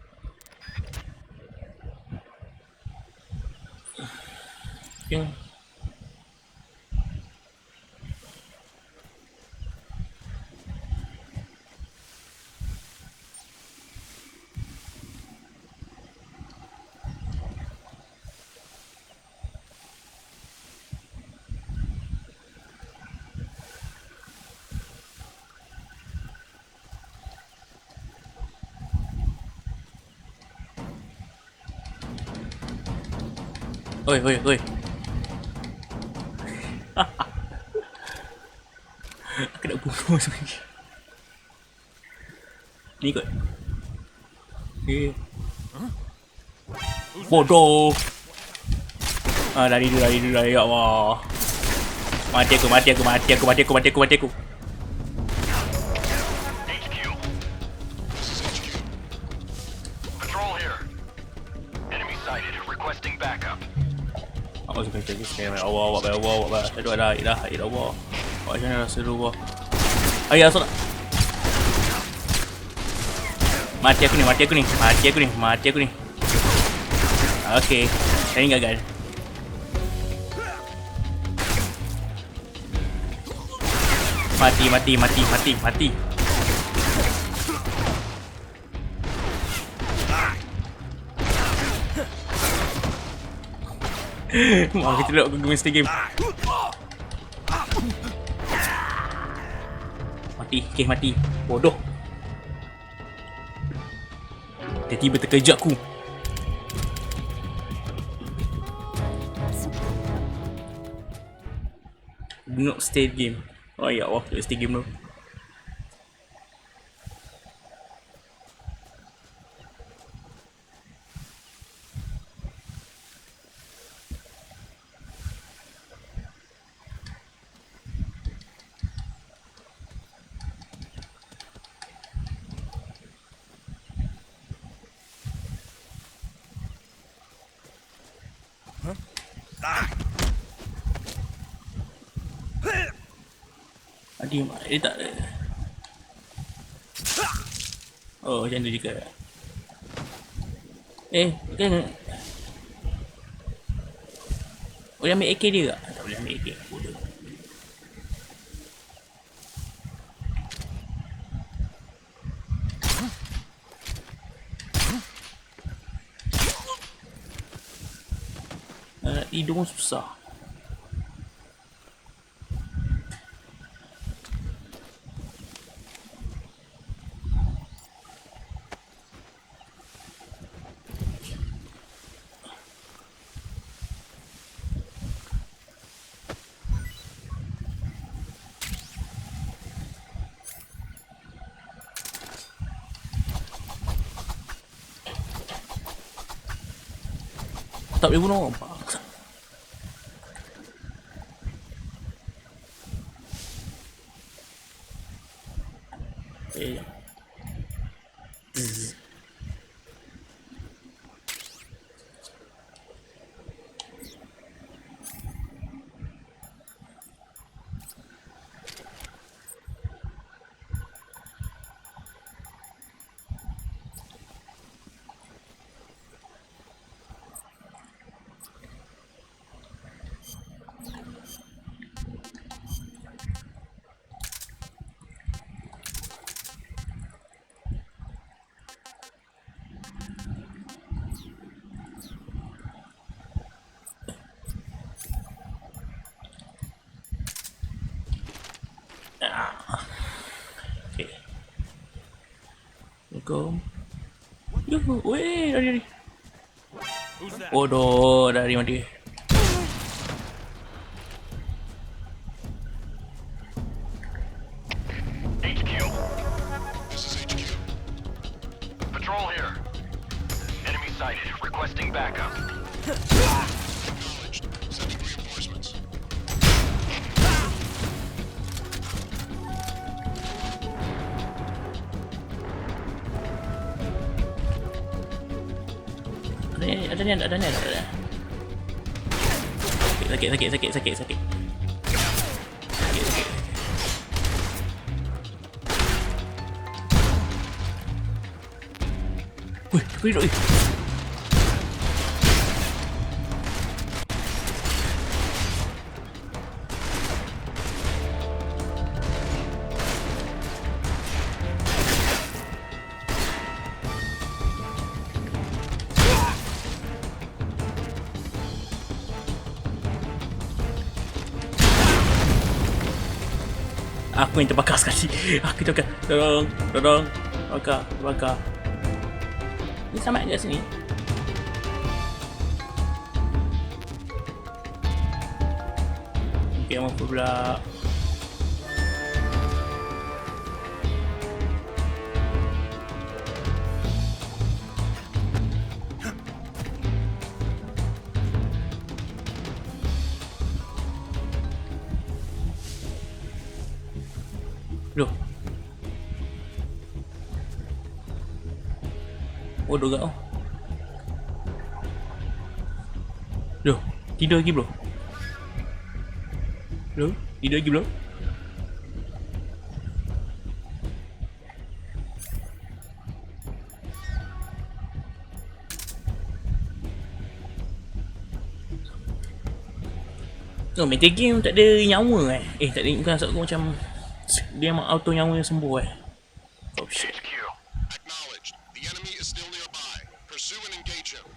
Okay. Oi, oi, oi. Aku nak bunuh sebenarnya. Ni kot. Okay. Bodoh. Lari dulu, ya Allah. Mati aku. HQ. This is HQ. Patrol here. Enemy sighted. Requesting backup. Allah subhanahu wa ta'ala. Allah. Asyhadu an la ilaha illallah. Wa asyhadu anna rasulullah. Ayah solat. Mati aku ni. Okey. Saya gagal. Mati. Wah, kita duduk aku mesti game. Mati. Bodoh. Tiba-tiba terkejut aku. Do not stay game. Oh ya Allah, stay game dulu. Dia tak. Oh, macam tu juga. Kan. Boleh ambil AK dia tak? Tak boleh ambil AK. Bodoh. Hidung susah. Tak boleh bunuh. Welcome. Yuhu, weh, dari. Bodoh, dari mana dia? HQ. This is HQ. Patrol here. Enemy sighted. Requesting backup. Acknowledged. Sending reinforcements. Ada ni. Sakit. Wih, aku hidup. Aku yang terbakar sekali. Aku terbakar. Tolong. Bakar. Ni sama kat sini. Okay, apa pula? Loh. Bodoh gak oh. Loh, tidur lagi bro. Loh, tidur lagi bro. Oh, meta game tak ada nyawa tak ada, bukan aku macam dia memang auto nyawa yang sembuh Oh shit. HQ. Acknowledged. The enemy is still nearby. Pursue and engage him.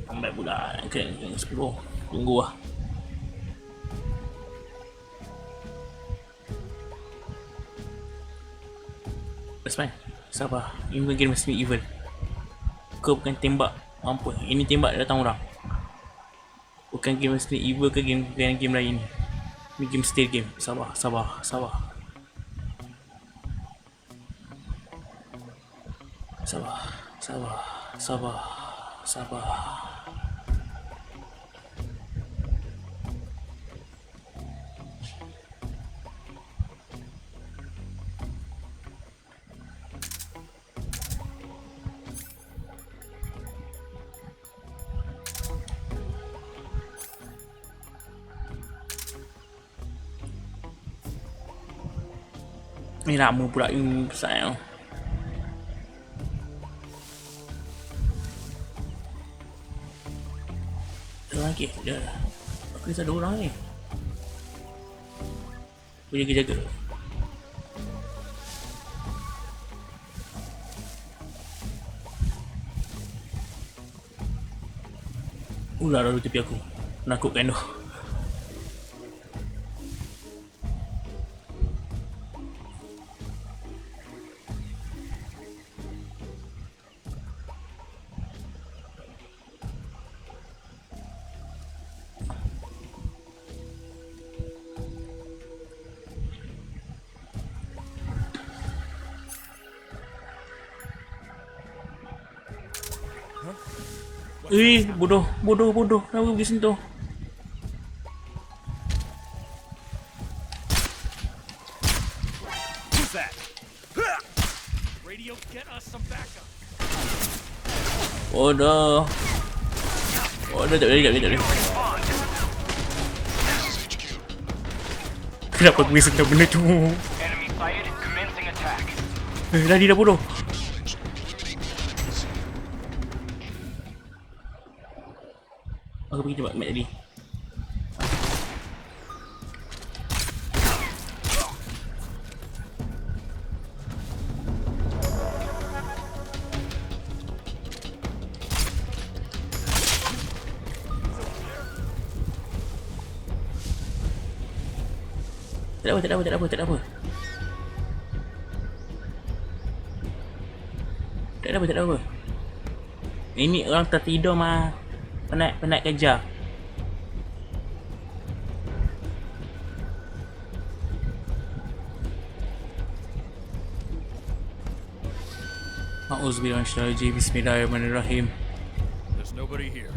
Lambat pula. Kena 10. Tunggu lah. That's fine. Sabar. Ini bukan game Resident Evil. Kau bukan tembak mampu. Ini tembak datang orang. Bukan game Resident Evil ke game lain. Ini game stealth game. Sabar. Ni lama pula ini besar. Lagi dah. Aku rasa ada orang ni. Aku jaga. Ular lalu tepi aku. Menakutkan tu. Bodoh. Kenapa pergi sentuh? Bodoh. Tak boleh. Kenapa pergi sentuh benda tu? Enemy sighted. Commencing attack. Lari dah bodoh. Aku pergi tempat mat tadi. ada apa, tak ada apa, tak ada apa, tak ada apa. Tak ada apa, tak ada apa. Ini orang tertidur mah. Penat kerja. A'udzubillahi minasyaitonir rajim. Bismillahirrahmanirrahim. There's nobody here.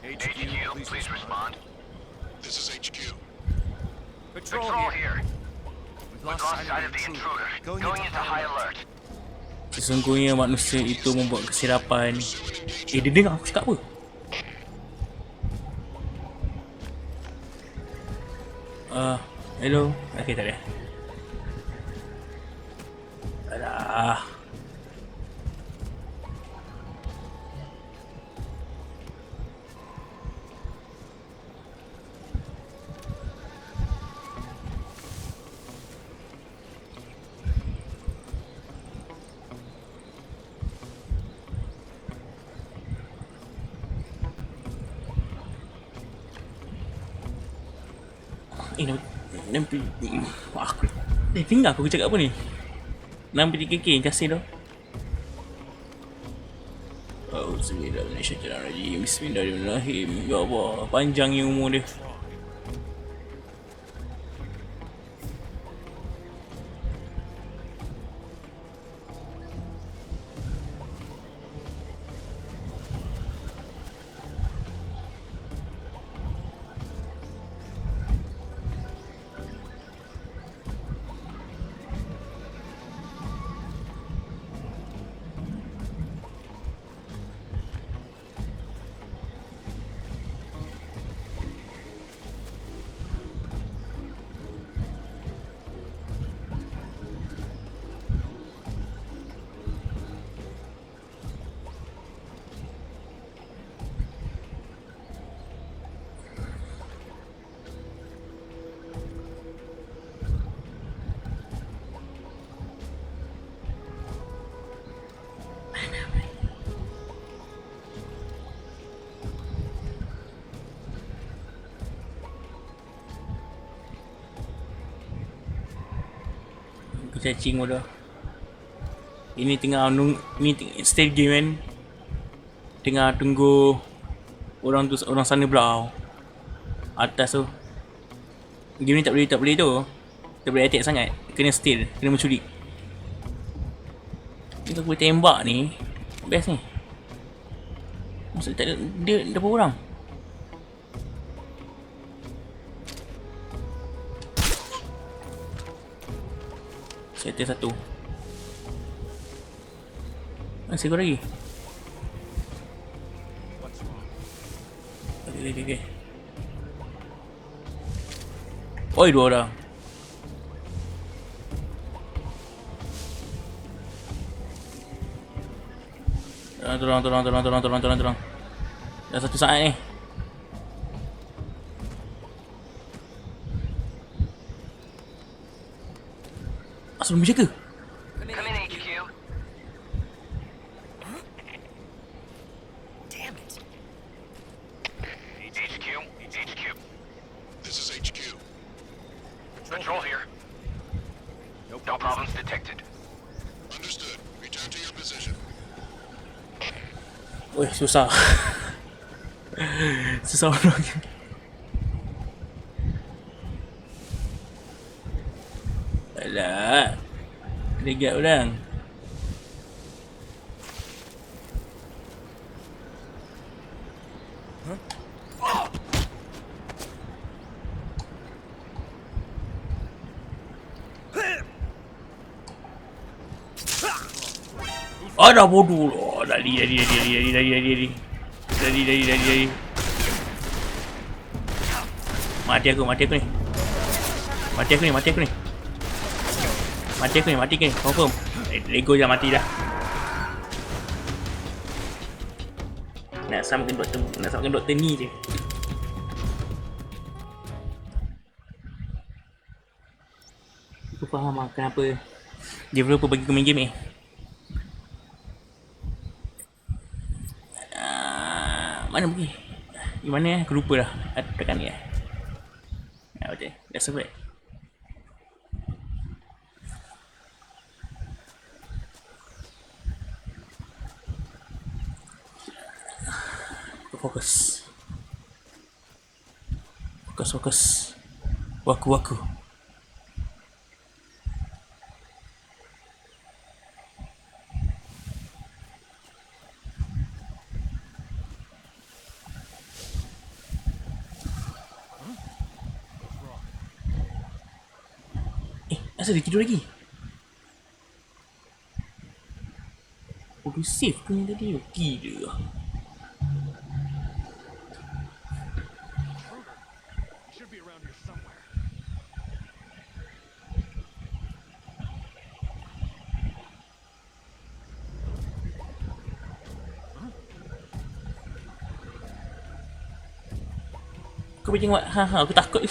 HQ, please respond. This is HQ. Patrol here. We've lost sight of the intruder. Going into high alert. Sesungguhnya manusia itu membuat kesilapan. Dia dengar aku cakap apa? Hello. Okay, tak ada. Alah. Nampi aku tinggal aku cakap apa ni? 63k kasih dah. Auzubillahi Bismillahirrahmanirrahim. Ya Allah, panjangnya umur dia. Cacing bodoh. Ini tengah stage game kan. Tengah tunggu orang sana pula. Atas tu. Game ni tak boleh tu. Tak boleh attack sangat. Kena steal, kena menculik. Ni aku boleh tembak ni. Best ni. Maksud tak ada, dia berapa orang? Settle satu. Masih kau lagi? Okay. Oi, dua orang. Tolong. Dah 1 saat ni. Asal menjaga? Come in, HQ. Damn it. HQ. This is HQ. Patrol here. No problems detected. Understood. Return to your position. Weh, susah. Susah orang. Alah. Dekat orang. Ada bodoh lah. Lari. Mati aku ni. Mati aku ni. Confirm. Lego je mati dah. Nak samakan doktor ni je. Aku faham lah kenapa developer bagi aku main game ni. Mana pergi? Di mana Aku lupa dah. Tekan ni That's a rat. Fokus. Fokus. Waku. Asal dia tidur lagi? Udah save punya tadi. Gila. Should be around here somewhere. Kau boleh tengok. Aku takut.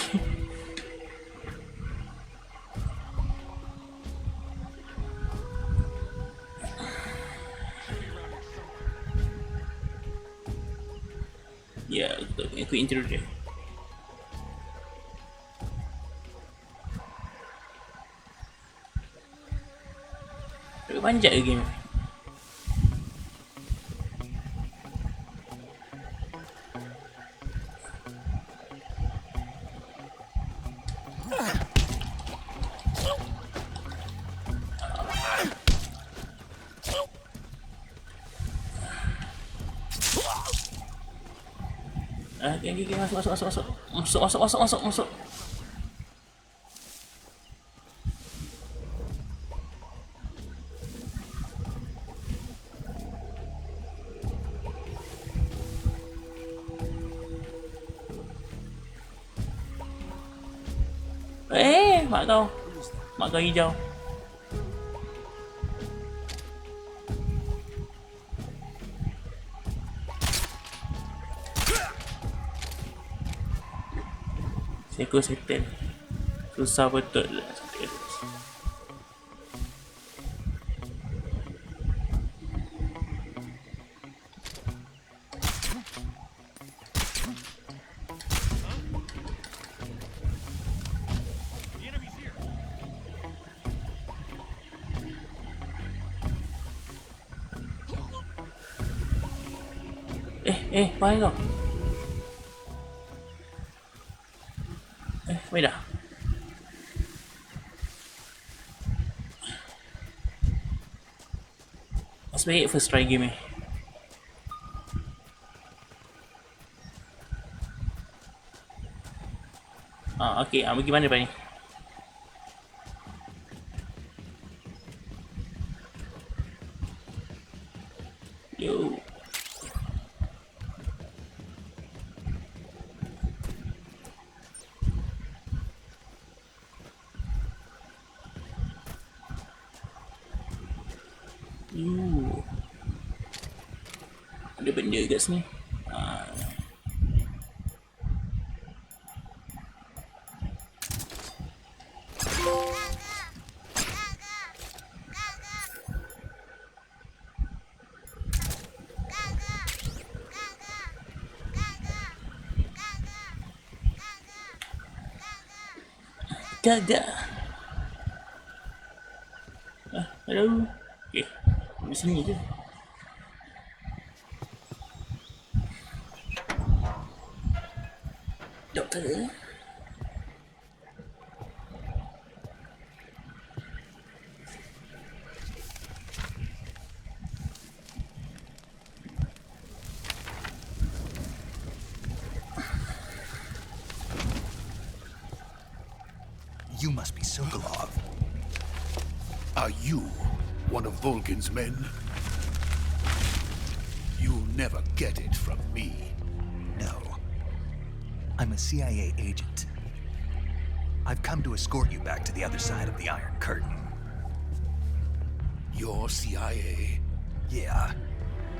Ya, aku intro dia. Dia panjat ke game? Okay, masuk. Mak kau hijau. Seekor setan. Susah betul lah. Bahan kau. Baik dah. Sebaik first try game ni. Okay, pergi mana lepas ni? Yo. Ada benda kat sini. Gaga. Hello. Okay. Di sini je. Doktor. You must be Sokolov. Are you one of Volgin's men? You'll never get it from me. No. I'm a CIA agent. I've come to escort you back to the other side of the Iron Curtain. You're CIA? Yeah.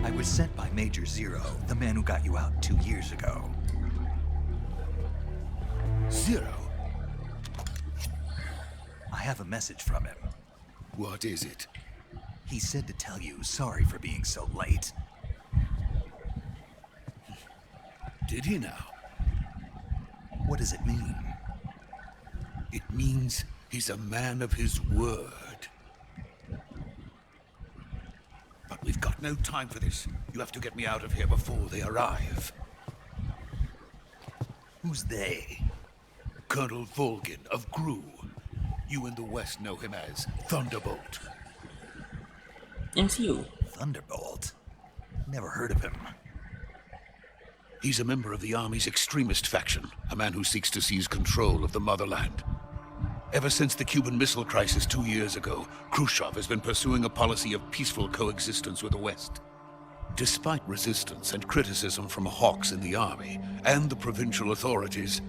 I was sent by Major Zero, the man who got you out 2 years ago. Zero? I have a message from him. What is it? He said to tell you sorry for being so late. Did he now? What does it mean? It means he's a man of his word. But we've got no time for this. You have to get me out of here before they arrive. Who's they? Colonel Volgin of GRU. You in the West know him as Thunderbolt. MCU. Thunderbolt? Never heard of him. He's a member of the Army's extremist faction, a man who seeks to seize control of the motherland. Ever since the Cuban Missile Crisis 2 years ago, Khrushchev has been pursuing a policy of peaceful coexistence with the West. Despite resistance and criticism from hawks in the army and the provincial authorities,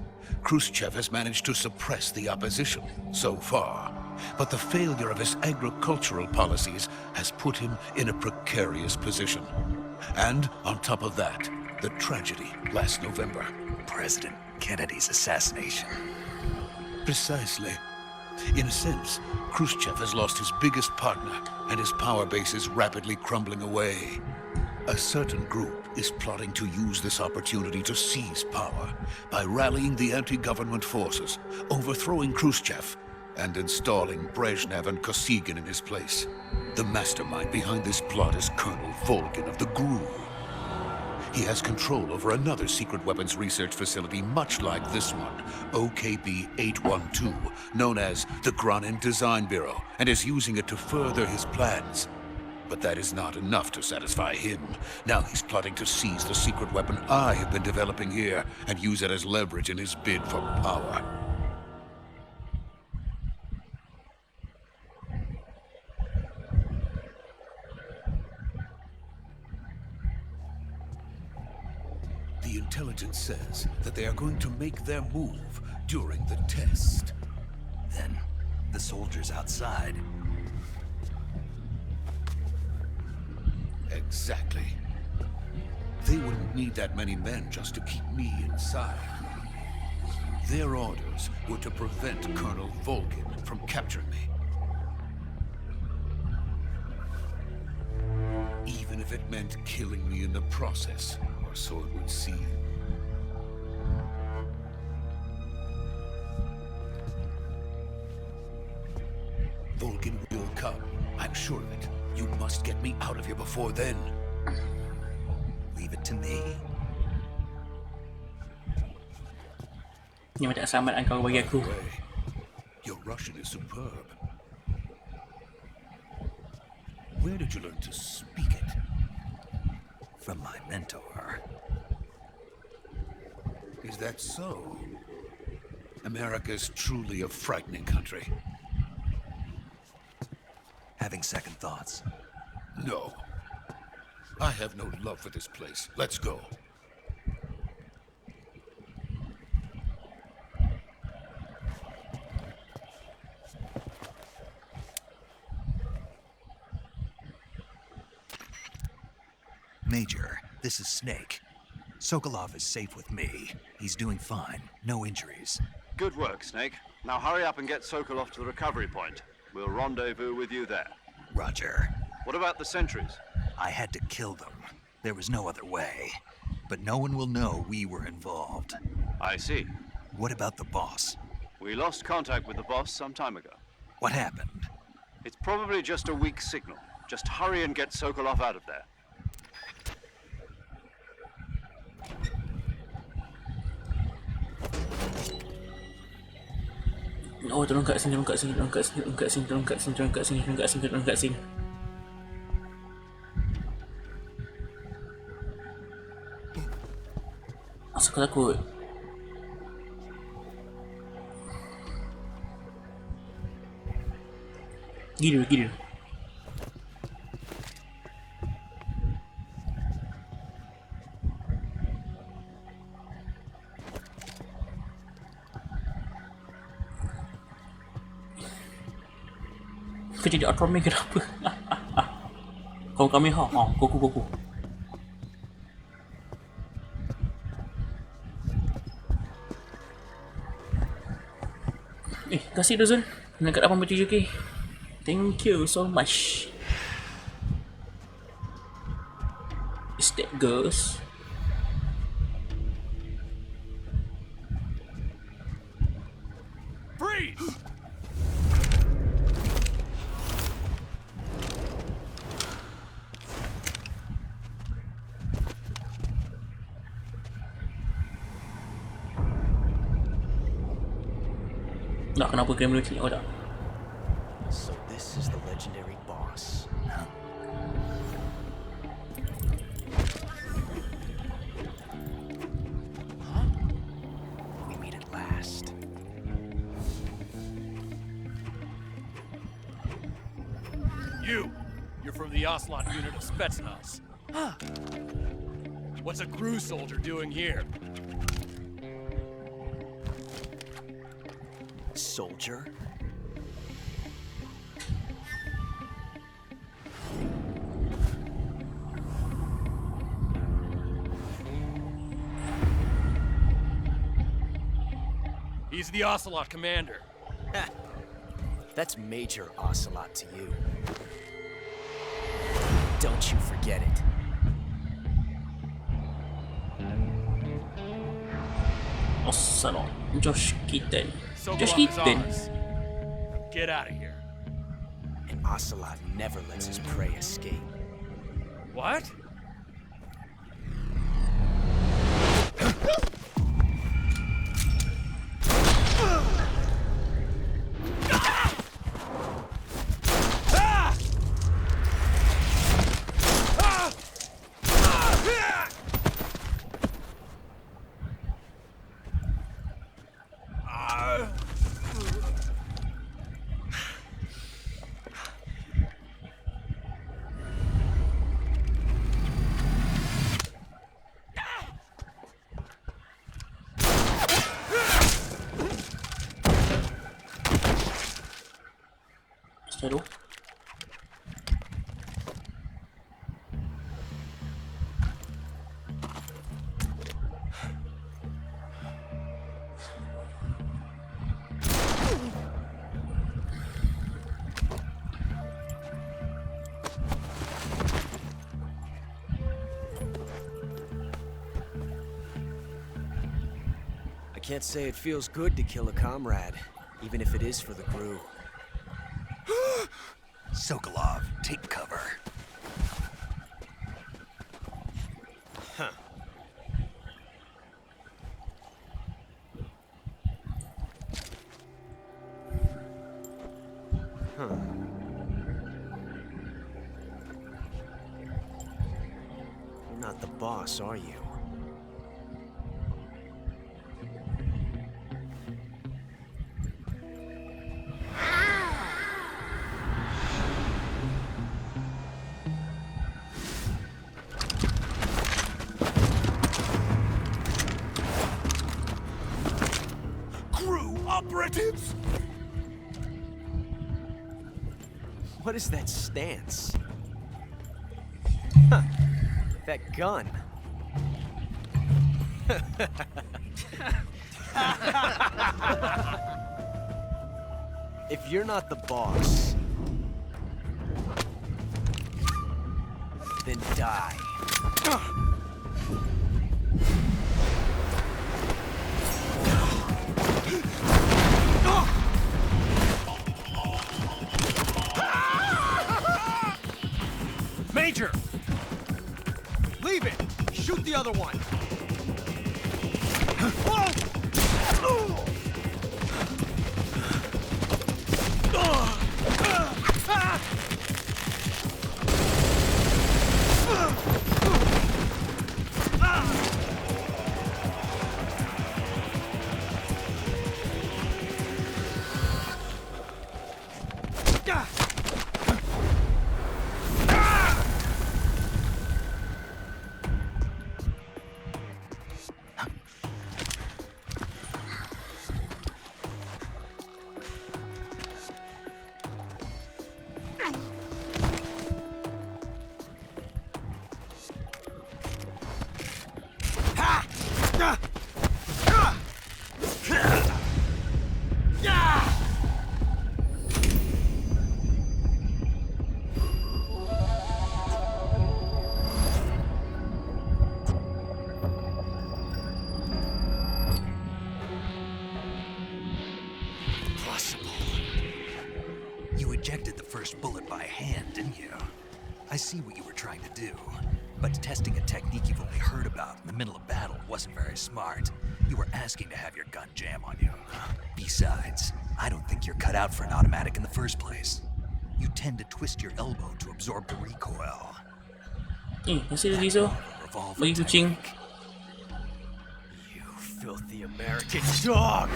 Khrushchev has managed to suppress the opposition so far. But the failure of his agricultural policies has put him in a precarious position. And on top of that, the tragedy last November. President Kennedy's assassination. Precisely. In a sense, Khrushchev has lost his biggest partner, and his power base is rapidly crumbling away. A certain group is plotting to use this opportunity to seize power by rallying the anti-government forces, overthrowing Khrushchev, and installing Brezhnev and Kosygin in his place. The mastermind behind this plot is Colonel Volgin of the GRU. He has control over another secret weapons research facility much like this one, OKB-812, known as the Granin Design Bureau, and is using it to further his plans. But that is not enough to satisfy him. Now he's plotting to seize the secret weapon I have been developing here and use it as leverage in his bid for power. The intelligence says that they are going to make their move during the test. Then, the soldiers outside. Exactly. They wouldn't need that many men just to keep me inside. Their orders were to prevent Colonel Volgin from capturing me. Even if it meant killing me in the process, or so it would seem. Volgin will come. I'm sure of it. You must get me out of here before then. Leave it to me. Ni macam selamat kau bagi aku. Your Russian is superb. Where did you learn to speak it? From my mentor. Is that so? America is truly a frightening country. Having second thoughts. No. I have no love for this place. Let's go. Major, this is Snake. Sokolov is safe with me. He's doing fine. No injuries. Good work, Snake. Now hurry up and get Sokolov to the recovery point. We'll rendezvous with you there. Roger. What about the sentries? I had to kill them. There was no other way. But no one will know we were involved. I see. What about the boss? We lost contact with the boss some time ago. What happened? It's probably just a weak signal. Just hurry and get Sokolov out of there. Oh, turun kat sini, turun kat sini, turun kat sini, turun kat sini, turun kat sini, turun kat sini, turun kat sini, turun kat sini. Asal kau takut? Gila, gila. Kau jadi Ultraman kenapa? Kau kami ha, kuku. Kasih Dozon. Nak kat 87k. Thank you so much. Is that girls? Freeze! Freeze! Tak, kenapa kamera cik? Oh tak. So this is the legendary boss. Huh? We meet at last. You're from the Ocelot unit of Spetsnaz. Huh. What's a crew soldier doing here? Soldier? He's the Ocelot commander. That's Major Ocelot to you. Don't you forget it. Ocelot. Josh Keaton. Sokolov Josh is Keaton. ours. Get out of here. And Ocelot never lets his prey escape. What? Aduh. I can't say it feels good to kill a comrade, even if it is for the crew. Sokolov, take cover. Huh. Huh. You're not the boss, are you? Operatives? What is that stance? Huh. That gun. If you're not the boss, then die. Major! Leave it! Shoot the other one! ejected the first bullet by hand, didn't you? I see what you were trying to do, but testing a technique you've only heard about in the middle of battle wasn't very smart. You were asking to have your gun jam on you. Besides, I don't think you're cut out for an automatic in the first place. You tend to twist your elbow to absorb the recoil. Masih ada Rizzo. Revolver Bagi kucing. You filthy American dog!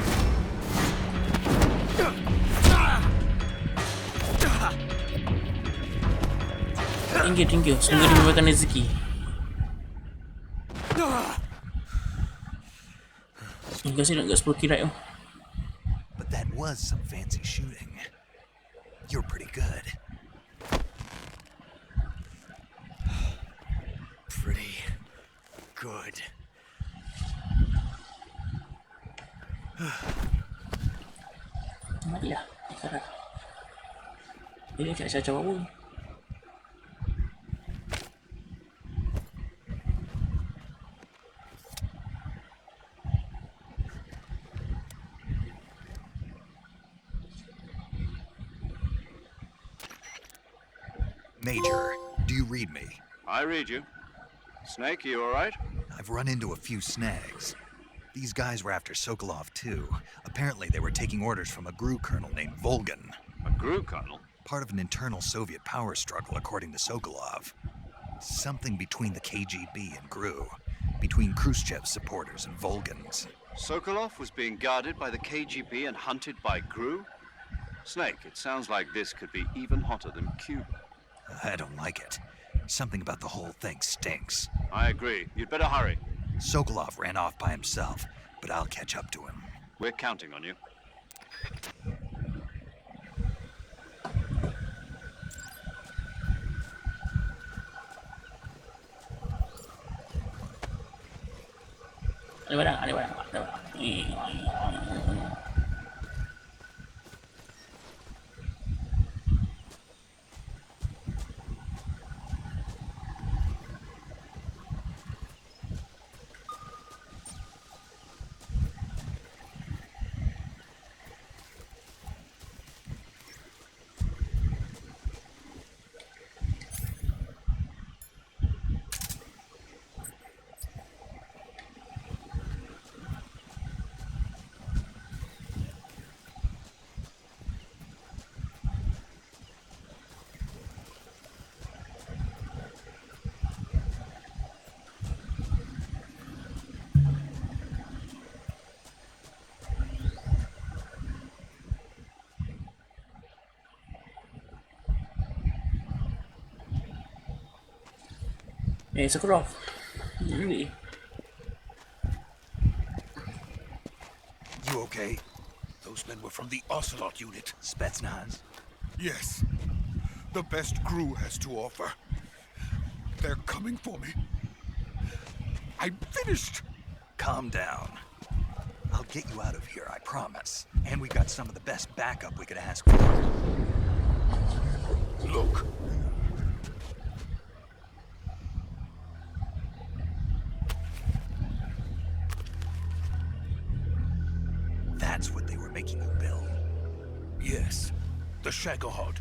Thank you. Semoga dimudahkan rezeki. Terima kasih nak 10 kirai tu. But that was some fancy shooting. You're pretty good. Pretty good. Marilah. Sekarang. Ini cakap-cakap apa? Major, do you read me? I read you. Snake, you all right? I've run into a few snags. These guys were after Sokolov too. Apparently they were taking orders from a GRU colonel named Volgan. A GRU colonel? Part of an internal Soviet power struggle, according to Sokolov. Something between the KGB and GRU. Between Khrushchev's supporters and Volgan's. Sokolov was being guarded by the KGB and hunted by GRU? Snake, it sounds like this could be even hotter than Cuba. I don't like it. Something about the whole thing stinks. I agree. You'd better hurry. Sokolov ran off by himself, but I'll catch up to him. We're counting on you. Ada barang. Sokolov. Really? You okay? Those men were from the Ocelot unit. Spetsnaz? Yes. The best GRU has to offer. They're coming for me. I'm finished. Calm down. I'll get you out of here, I promise. And we've got some of the best backup we could ask for. Look. That's what they were making you build. Yes. The Shagohod.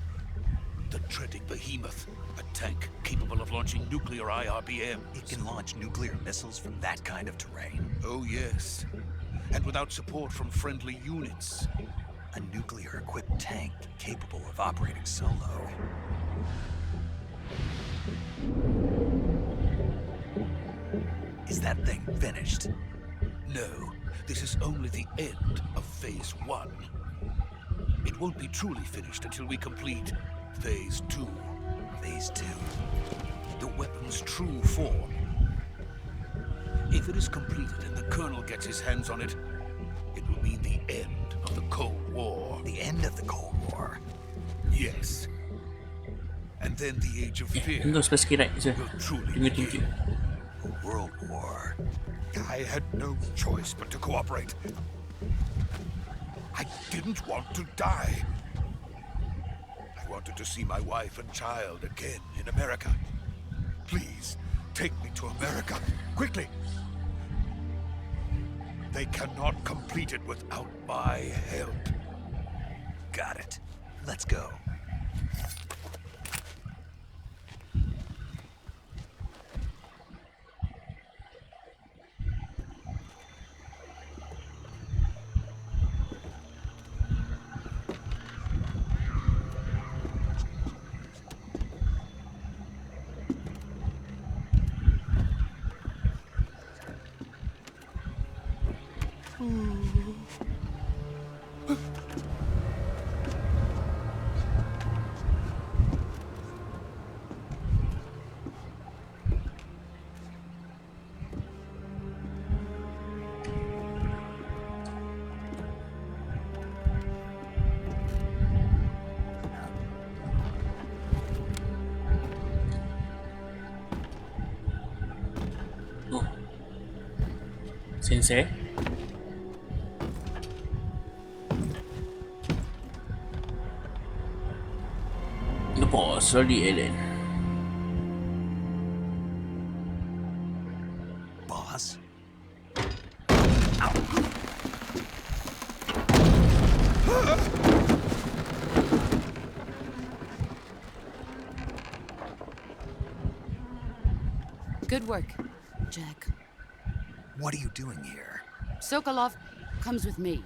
The treading behemoth. A tank capable of launching nuclear IRBM. It can launch nuclear missiles from that kind of terrain. Oh, yes. And without support from friendly units. A nuclear-equipped tank capable of operating solo. Is that thing finished? No. This is only the end of Phase 1. It won't be truly finished until we complete Phase 2. Phase 2? The weapon's true form. If it is completed and the Colonel gets his hands on it, it will mean the end of the Cold War. The end of the Cold War? Yes. And then the Age of Fear Tunggu sikit right je. will truly Tunggu. begin. A world war. I had no choice but to cooperate. I didn't want to die. I wanted to see my wife and child again in America. Please, take me to America, quickly. They cannot complete it without my help. Got it. Let's go. selesai. Lepas lari Alan. Boss? Good work, Jack. What are you doing here? Sokolov comes with me.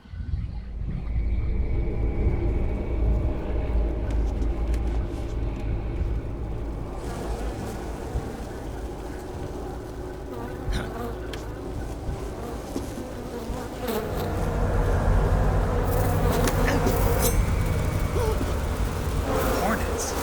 Hornets?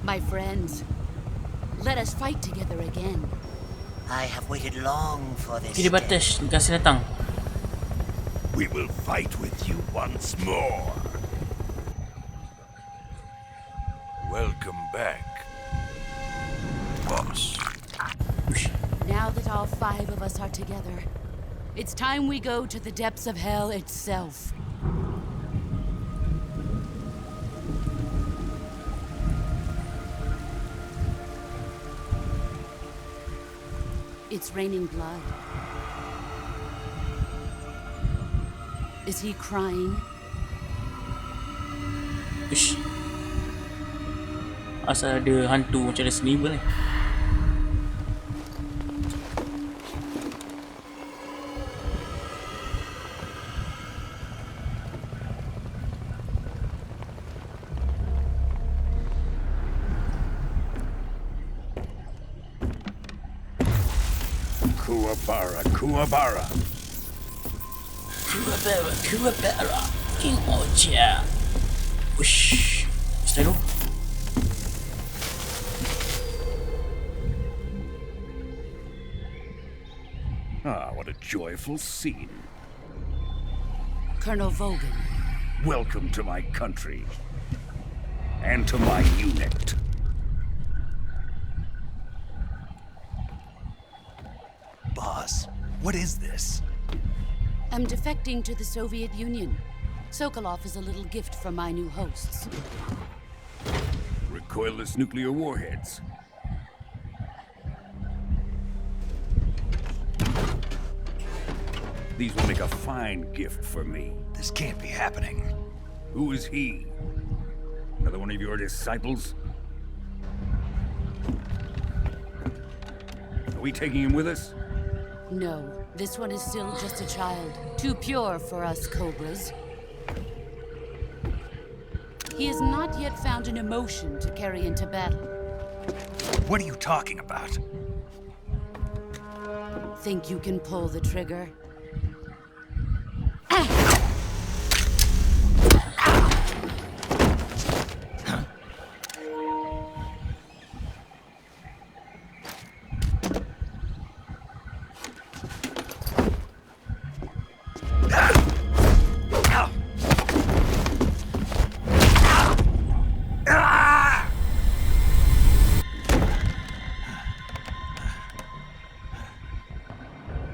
My friends, let us fight together again. I have waited long for this. Kiri batas, kasih datang. We will fight with you once more. Welcome back, boss. Now that all 5 of us are together, it's time we go to the depths of hell itself. It's raining blood. Is he crying? Ush. Asal ada hantu macam Resident Evil ni. Kuwabara, Kuwabara. Kuwabara, King Ocha. Ush. Stay low. Ah, what a joyful scene. Colonel Vogan. Welcome to my country. And to my unit. Boss, what is this? I'm defecting to the Soviet Union. Sokolov is a little gift from my new hosts. Recoilless nuclear warheads. These will make a fine gift for me. This can't be happening. Who is he? Another one of your disciples? Are we taking him with us? No, this one is still just a child. Too pure for us Cobras. He has not yet found an emotion to carry into battle. What are you talking about? Think you can pull the trigger?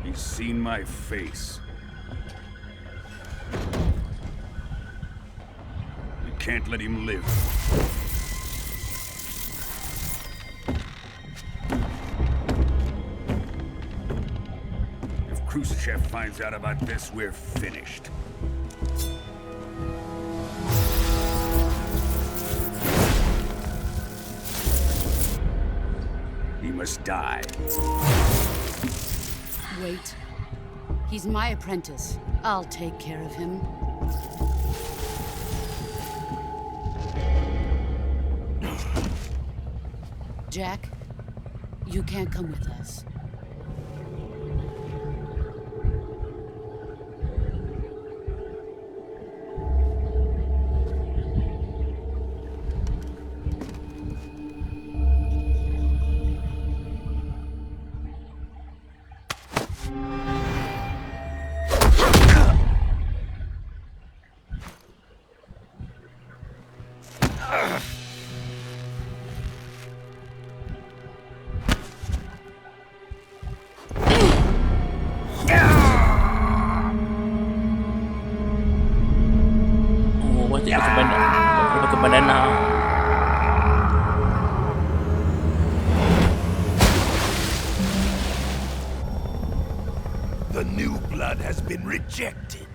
He's seen my face. We can't let him live. If Khrushchev finds out about this, we're finished. He must die. Wait. He's my apprentice. I'll take care of him. Jack, you can't come with us. Oh, wajib pakai bandana. Dia pakai bandana. The new blood has been rejected.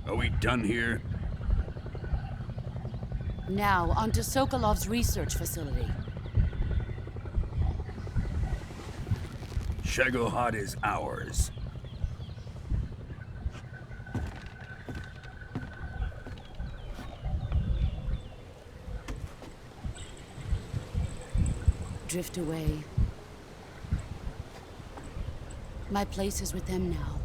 Are we done here? Now, onto Sokolov's research facility. Shagohod is ours. Drift away. My place is with them now.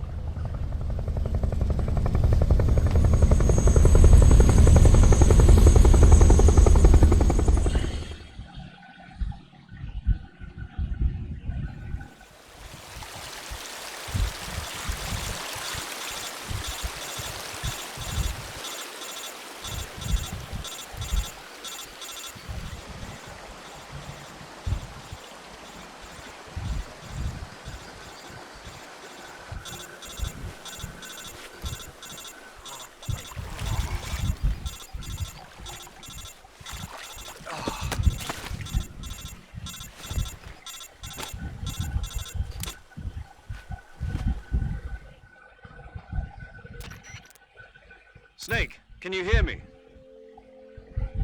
Snake, can you hear me?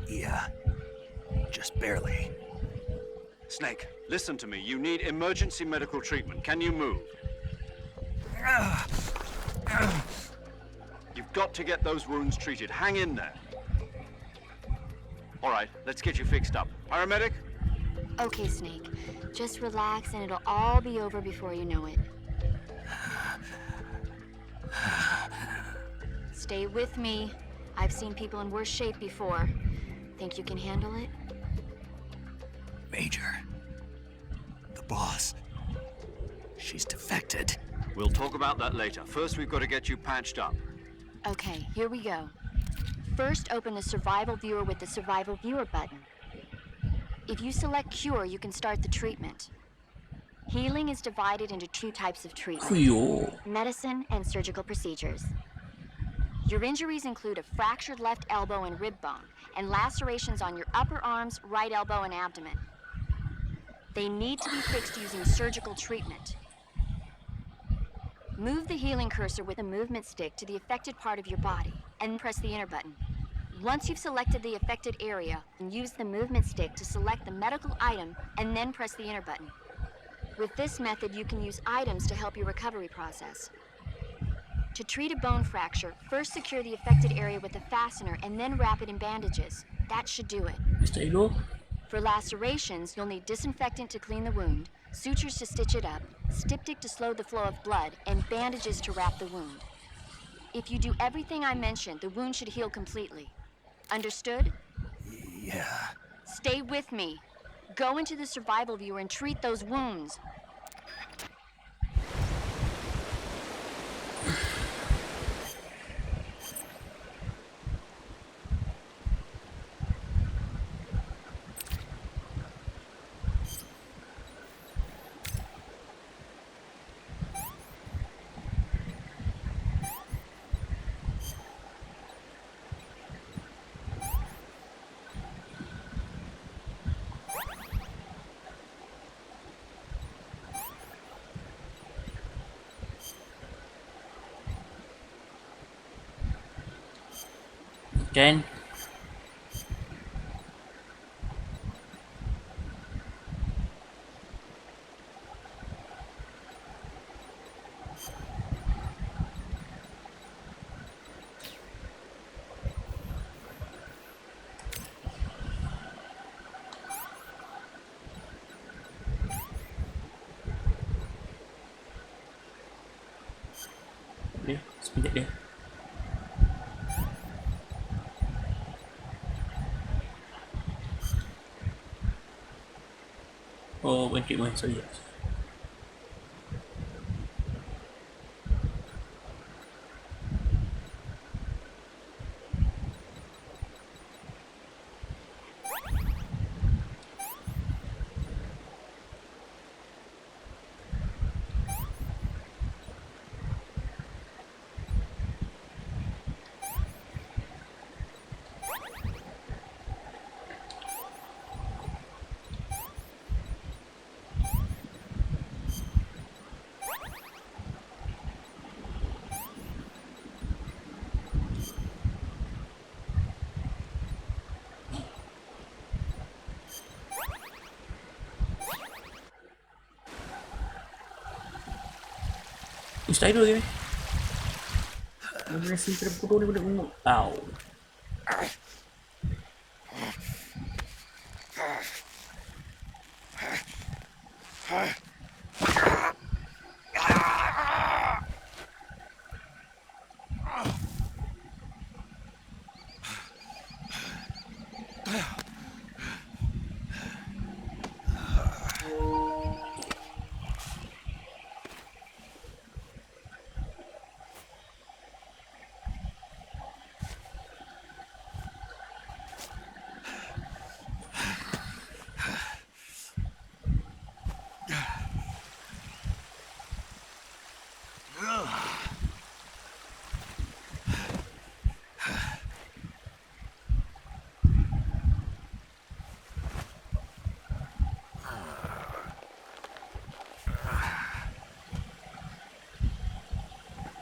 Yeah, just barely. Snake, listen to me. You need emergency medical treatment. Can you move? You've got to get those wounds treated. Hang in there. All right, let's get you fixed up. Paramedic? Okay, Snake. Just relax and it'll all be over before you know it. Stay with me. I've seen people in worse shape before. Think you can handle it? Major, the boss, she's defected. We'll talk about that later. First, we've got to get you patched up. Okay, here we go. First, open the survival viewer with the survival viewer button. If you select cure, you can start the treatment. Healing is divided into two types of treatment. Kuyo. Medicine and surgical procedures. Your injuries include a fractured left elbow and rib bone, and lacerations on your upper arms, right elbow, and abdomen. They need to be fixed using surgical treatment. Move the healing cursor with a movement stick to the affected part of your body, and press the enter button. Once you've selected the affected area, use the movement stick to select the medical item, and then press the enter button. With this method, you can use items to help your recovery process. To treat a bone fracture, first secure the affected area with a fastener and then wrap it in bandages. That should do it. Stay low. For lacerations, you'll need disinfectant to clean the wound, sutures to stitch it up, styptic to slow the flow of blood, and bandages to wrap the wound. If you do everything I mentioned, the wound should heal completely. Understood? Yeah. Stay with me. Go into the survival viewer and treat those wounds. Kan? dia. Sekejap dia. Oh, bukan treatment, sorry. Ustaz dulu ke? Mana sini terpukul daripada umur. Au.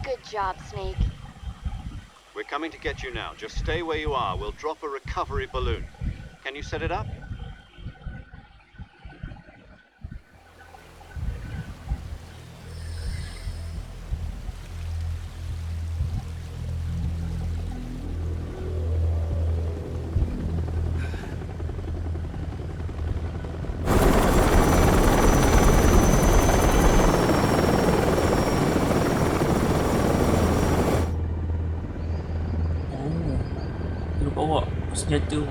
Good job, Snake. We're coming to get you now. Just stay where you are. We'll drop a recovery balloon. Can you set it up? Bawa senjata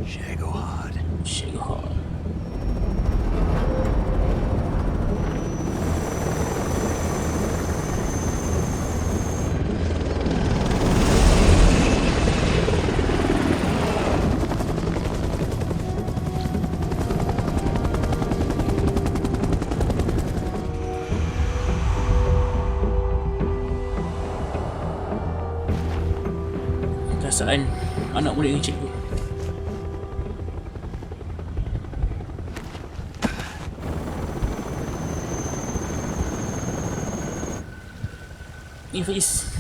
Shagohod. Shagohod. Perasaan anak murid dengan cikgu. Ni Faiz.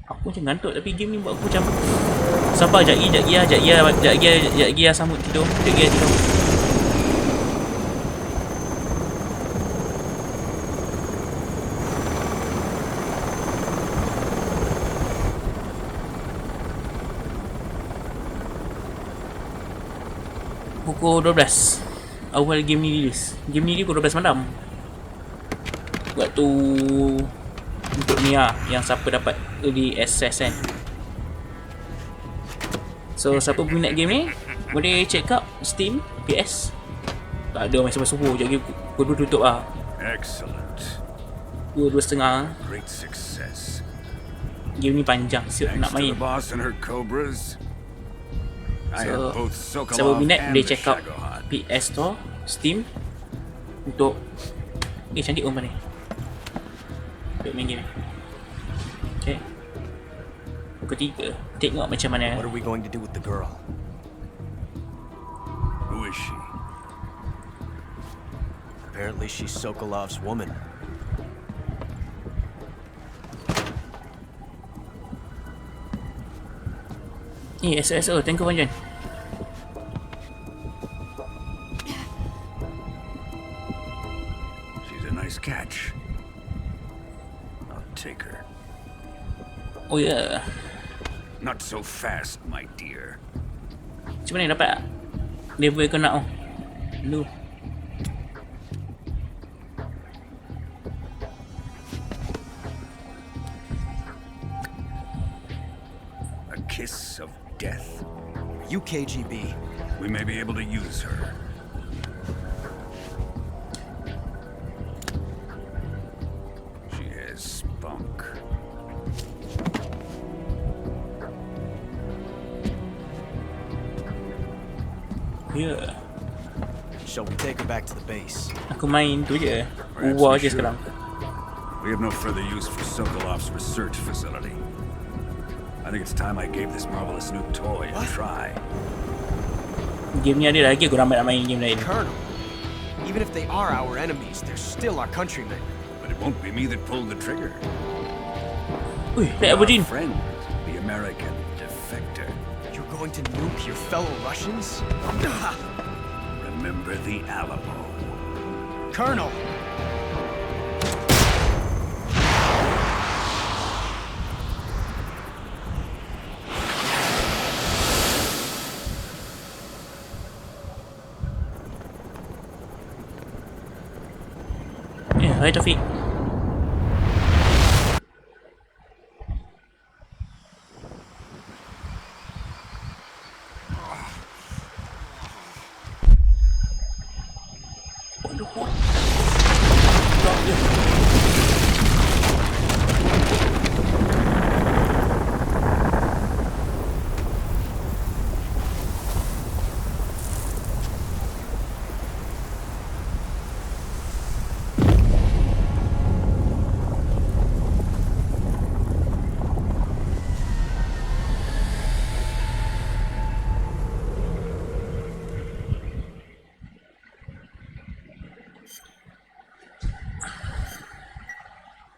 Aku macam ngantuk tapi game ni buat aku macam sabar, jap lagi sambut tidur. Pukul 12 awal game ni release. Game ni pukul 12 malam. Waktu untuk ni lah, yang siapa dapat early access kan. So siapa peminat game ni boleh check out Steam, PS. Tak ada sampai subuh. Sekejap lagi pukul 2 tutup lah. Excellent. 2:30. Great success. Game ni panjang, siap nak main. Boss and her cobras. So siapa minat boleh check out PS Store, Steam untuk cantik orang ni untuk main game ni. Okay, pukul 3 tengok macam mana. What are we going to do with the girl? Who is she? Apparently she's Sokolov's woman. Ni SSO, thank you Panjan. She's a nice catch. I'll take her. Oh yeah. Not so fast, my dear. Macam mana dapat level kau nak? Lu. A kiss of death? You KGB. We may be able to use her. She has spunk. Ya. Shall we take her back to the base? Aku main tu je. Perhaps Uwa we je should. sekarang. We have no further use for Sokolov's research facility. I think it's time I gave this marvelous new toy a try. Game ni ada lagi aku ramai nak main game lain. Colonel, even if they are our enemies, they're still our countrymen. But it won't be me that pulled the trigger. Ui, like Our Aberdeen. friend, the American defector. You're going to nuke your fellow Russians? Remember the Alamo. Colonel! Hai Taufik. Waduh. Drop dia.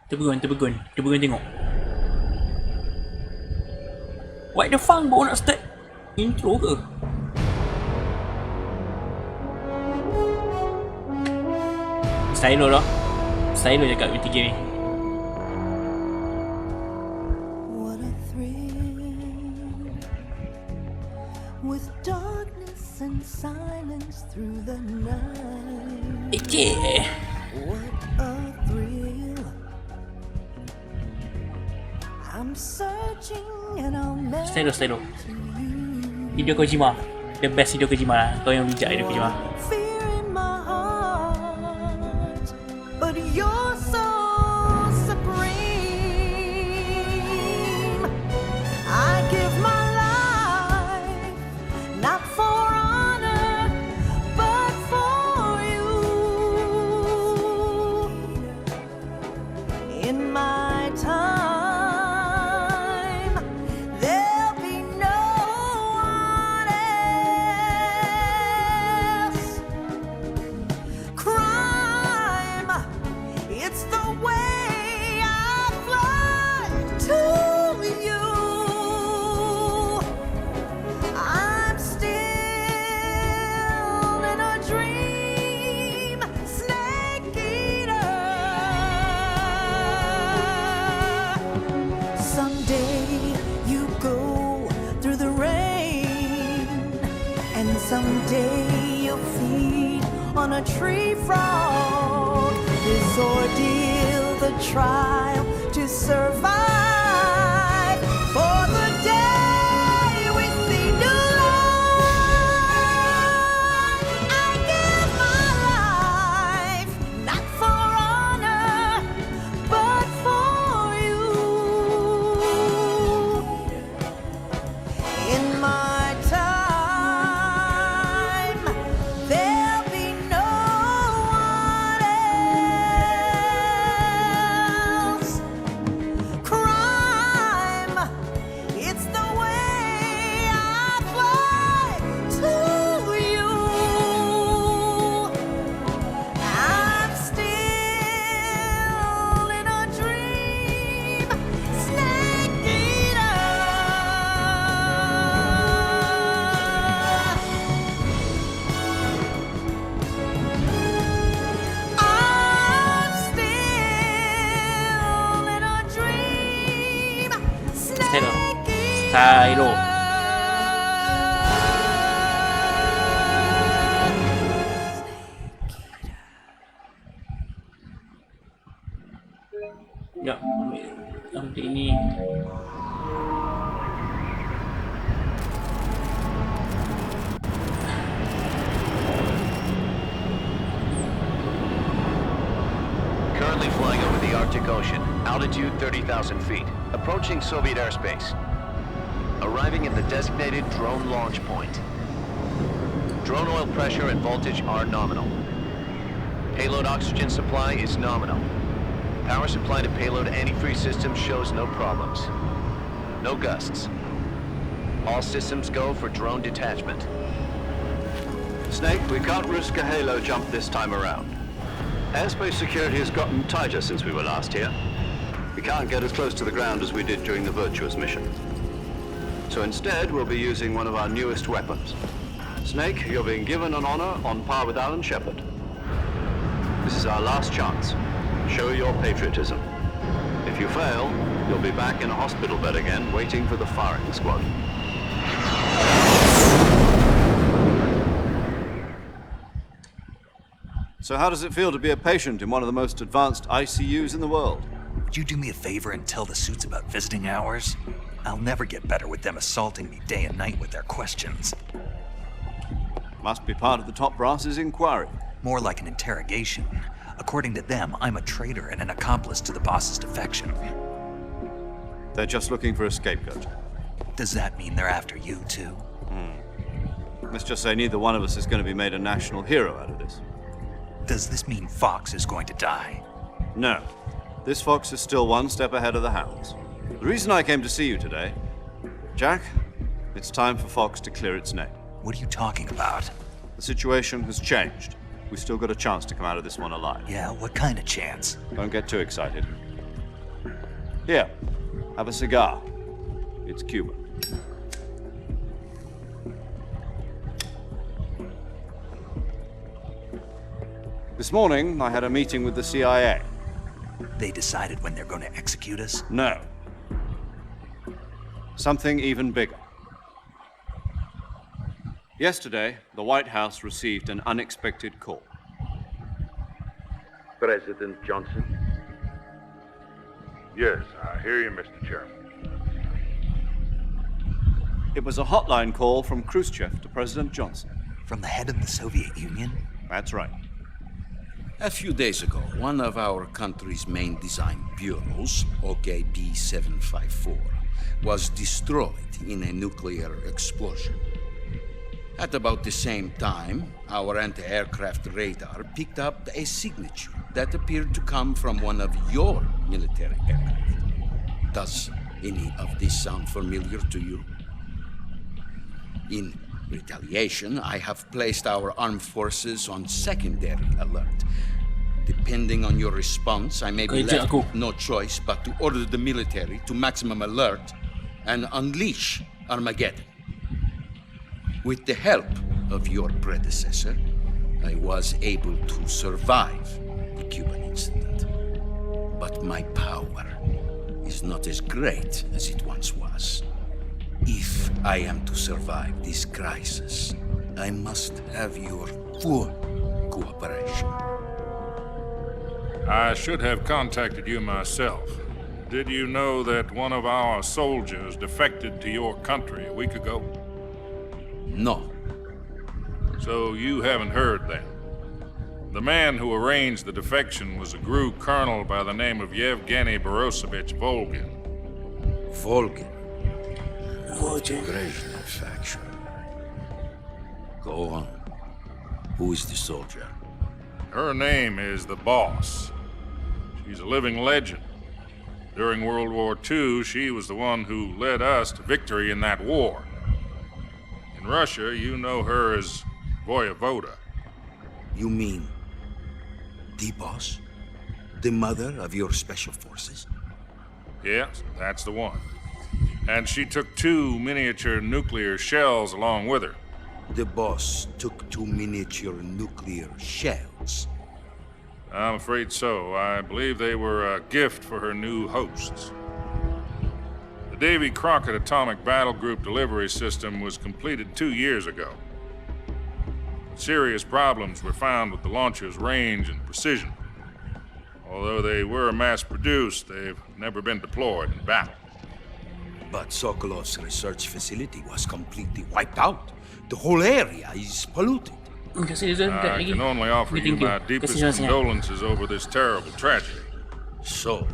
Terpegun tengok. What the fuck, baru nak start intro ke? Stylo lah. Stylo cakap VTK ni. What a thrill, with darkness and silence through the night. Yeah. What a thrill. I'm searching and I'll never Stylo. Hideo Kojima. The best Hideo Kojima lah. Kau yang bijak Hideo Kojima. fear in my heart, but you're so supreme. I give my life not for honor, but for you. In my time, there'll be no one else. Crime, it's the way I fly to you. I'm still in a dream, snake eater. Someday you go through the rain, and someday you'll feed on a tree frog. This ordeal, the trial to survive, for the day we see new light. I give my life not for honor, but for you. In my time, there'll be no one else. Crime, it's the way I fly to you. I'm still in a dream, snake eater. I'm still in a dream, Stylo. snake Stylo. Adik ni Currently flying over the Arctic Ocean, altitude 30,000 feet, approaching Soviet airspace. Arriving at the designated drone launch point. Drone oil pressure and voltage are nominal. Payload oxygen supply is nominal. Power supply to payload antifreeze system shows no problems. No gusts. All systems go for drone detachment. Snake, we can't risk a halo jump this time around. Airspace security has gotten tighter since we were last here. We can't get as close to the ground as we did during the Virtuous mission. So instead, we'll be using one of our newest weapons. Snake, you're being given an honor on par with Alan Shepard. This is our last chance. Show your patriotism. If you fail, you'll be back in a hospital bed again, waiting for the firing squad. So how does it feel to be a patient in one of the most advanced ICUs in the world? Would you do me a favor and tell the suits about visiting hours? I'll never get better with them assaulting me day and night with their questions. Must be part of the top brass's inquiry. More like an interrogation. According to them, I'm a traitor and an accomplice to the boss's defection. They're just looking for a scapegoat. Does that mean they're after you, too? Let's just say neither one of us is going to be made a national hero out of this. Does this mean Fox is going to die? No. This fox is still one step ahead of the hounds. The reason I came to see you today, Jack, it's time for Fox to clear its name. What are you talking about? The situation has changed. We've still got a chance to come out of this one alive. Yeah, what kind of chance? Don't get too excited. Here, have a cigar. It's Cuba. This morning, I had a meeting with the CIA. They decided when they're going to execute us? No. Something even bigger. Yesterday, the White House received an unexpected call. President Johnson? Yes, I hear you, Mr. Chairman. It was a hotline call from Khrushchev to President Johnson. From the head of the Soviet Union? That's right. A few days ago, one of our country's main design bureaus, OKB 754, was destroyed in a nuclear explosion. At about the same time, our anti-aircraft radar picked up a signature that appeared to come from one of your military aircraft. Does any of this sound familiar to you? In retaliation, I have placed our armed forces on secondary alert. Depending on your response, I may be left with no choice but to order the military to maximum alert and unleash Armageddon. With the help of your predecessor, I was able to survive the Cuban incident. But my power is not as great as it once was. If I am to survive this crisis, I must have your full cooperation. I should have contacted you myself. Did you know that one of our soldiers defected to your country a week ago? No. So you haven't heard then. The man who arranged the defection was a GRU colonel by the name of Yevgeny Borosovich Volgin. Volgin? Great faction. Go on. Who is the soldier? Her name is the Boss. She's a living legend. During World War II, she was the one who led us to victory in that war. In Russia, you know her as Voyevoda. You mean the Boss? The mother of your special forces? Yes, that's the one. And she took 2 miniature nuclear shells along with her. The Boss took 2 miniature nuclear shells? I'm afraid so. I believe they were a gift for her new hosts. The Davy Crockett Atomic Battle Group delivery system was completed 2 years ago. Serious problems were found with the launcher's range and precision. Although they were mass-produced, they've never been deployed in battle. But Sokolov's research facility was completely wiped out. The whole area is polluted. I can only offer you my deepest condolences over this terrible tragedy. So,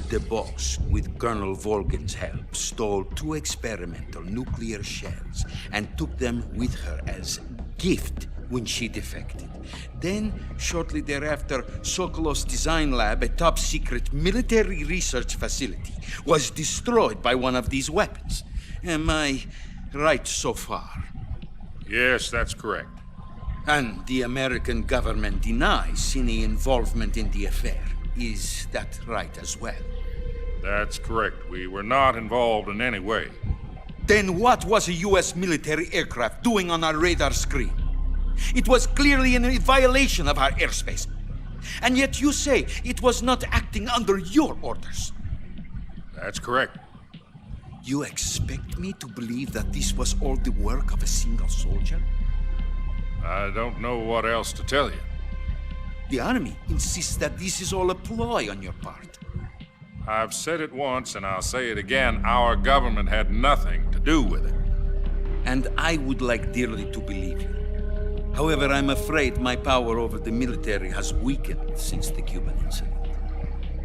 the boss, with Colonel Volgin's help, stole 2 experimental nuclear shells and took them with her as gift when she defected. Then, shortly thereafter, Sokolov's design lab, a top-secret military research facility, was destroyed by one of these weapons. Am I right so far? Yes, that's correct. And the American government denies any involvement in the affair. Is that right as well? That's correct. We were not involved in any way. Then what was a U.S. military aircraft doing on our radar screen? It was clearly in violation of our airspace. And yet you say it was not acting under your orders. That's correct. You expect me to believe that this was all the work of a single soldier? I don't know what else to tell you. The army insists that this is all a ploy on your part. I've said it once and I'll say it again. Our government had nothing to do with it. And I would like dearly to believe you. However, I'm afraid my power over the military has weakened since the Cuban incident.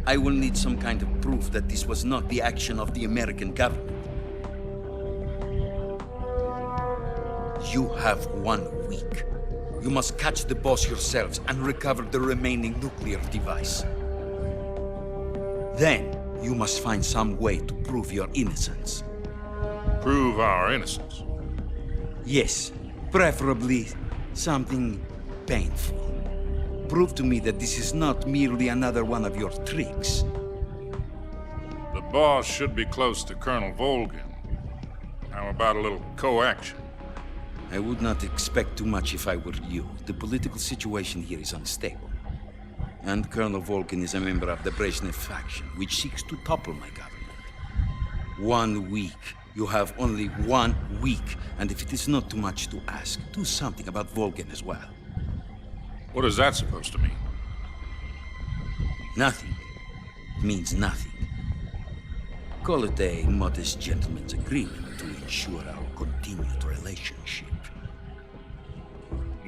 I will need some kind of proof that this was not the action of the American government. You have 1 week. You must catch the boss yourselves and recover the remaining nuclear device. Then, you must find some way to prove your innocence. Prove our innocence? Yes, preferably something painful. Prove to me that this is not merely another one of your tricks. The boss should be close to Colonel Volgin. How about a little co-action? I would not expect too much if I were you. The political situation here is unstable. And Colonel Volgin is a member of the Brezhnev faction, which seeks to topple my government. 1 week. You have only 1 week. And if it is not too much to ask, do something about Volgin as well. What is that supposed to mean? Nothing. It means nothing. Call it a modest gentleman's agreement to ensure our continued relationship.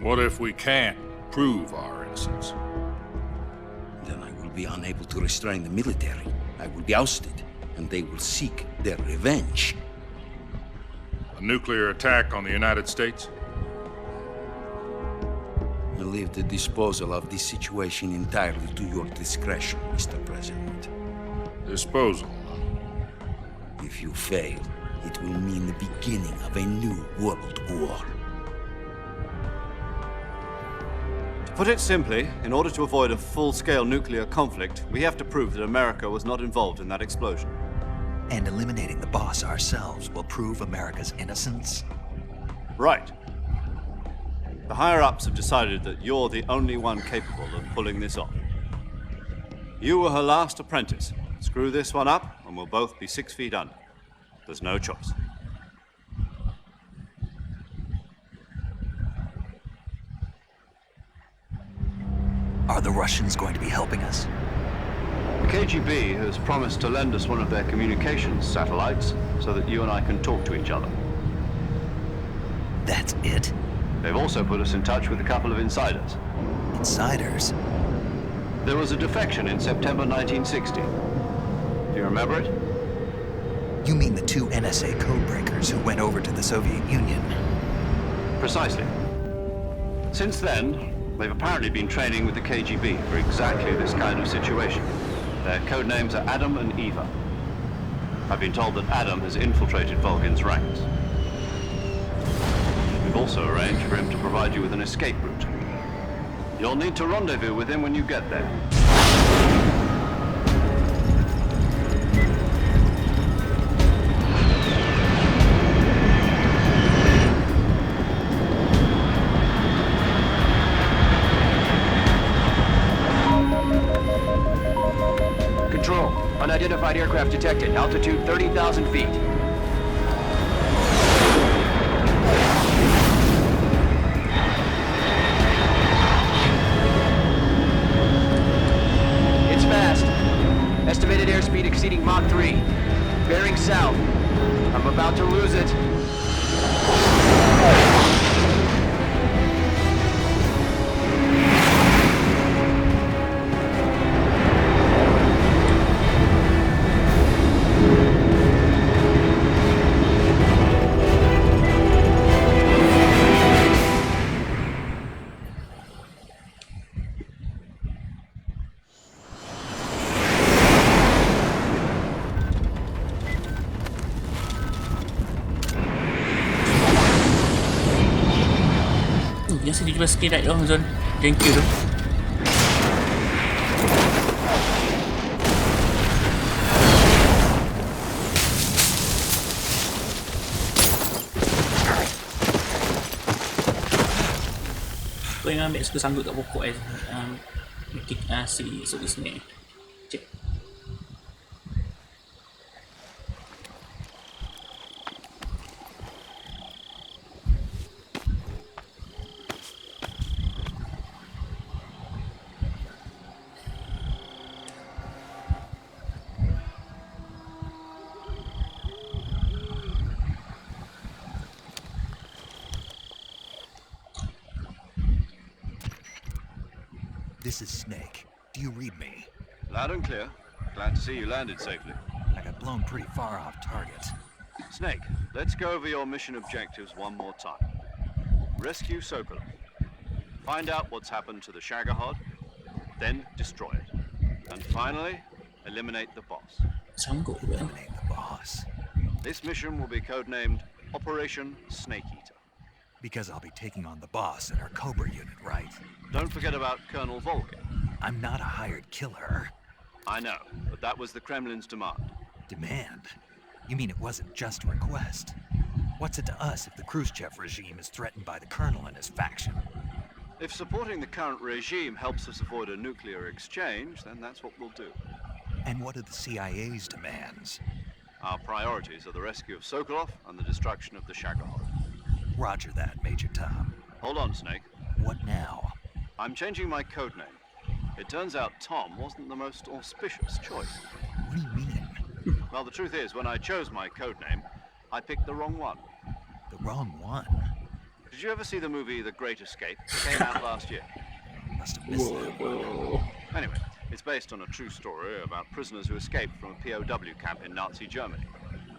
What if we can't prove our innocence? Then I will be unable to restrain the military. I will be ousted, and they will seek their revenge. A nuclear attack on the United States? I leave the disposal of this situation entirely to your discretion, Mr. President. Disposal? If you fail, it will mean the beginning of a new world war. To put it simply, in order to avoid a full-scale nuclear conflict, we have to prove that America was not involved in that explosion. And eliminating the boss ourselves will prove America's innocence? Right. The higher-ups have decided that you're the only one capable of pulling this off. You were her last apprentice. Screw this one up, and we'll both be 6 feet under. There's no choice. Are the Russians going to be helping us? The KGB has promised to lend us one of their communications satellites so that you and I can talk to each other. That's it? They've also put us in touch with a couple of insiders. Insiders? There was a defection in September 1960. Do you remember it? You mean the 2 NSA codebreakers who went over to the Soviet Union? Precisely. Since then, they've apparently been training with the KGB for exactly this kind of situation. Their code names are Adam and Eva. I've been told that Adam has infiltrated Volgin's ranks. We've also arranged for him to provide you with an escape route. You'll need to rendezvous with him when you get there. Control, unidentified aircraft detected. Altitude 30,000 feet. It's fast. Estimated airspeed exceeding Mach south. I'm about to lose it. Biasa dia jual skill right Zon. Thank you tu. Kau yang ambil suka sanggup kat pokok si Solid Snake. Cek. This is Snake. Do you read me? Loud and clear. Glad to see you landed safely. I got blown pretty far off target. Snake, let's go over your mission objectives one more time. Rescue Sokolov. Find out what's happened to the Shagohod, then destroy it. And finally, eliminate the boss. Eliminate the boss. This mission will be codenamed Operation Snake Eater. Because I'll be taking on the boss in our Cobra unit, right? Don't forget about Colonel Volkin. I'm not a hired killer. I know, but that was the Kremlin's demand. Demand? You mean it wasn't just a request? What's it to us if the Khrushchev regime is threatened by the Colonel and his faction? If supporting the current regime helps us avoid a nuclear exchange, then that's what we'll do. And what are the CIA's demands? Our priorities are the rescue of Sokolov and the destruction of the Shagohod. Roger that, Major Tom. Hold on, Snake. What now? I'm changing my codename. It turns out Tom wasn't the most auspicious choice. What do you mean? Well, the truth is, when I chose my codename, I picked the wrong one. The wrong one? Did you ever see the movie The Great Escape? It came out last year. Must have missed that one. Anyway, it's based on a true story about prisoners who escaped from a POW camp in Nazi Germany.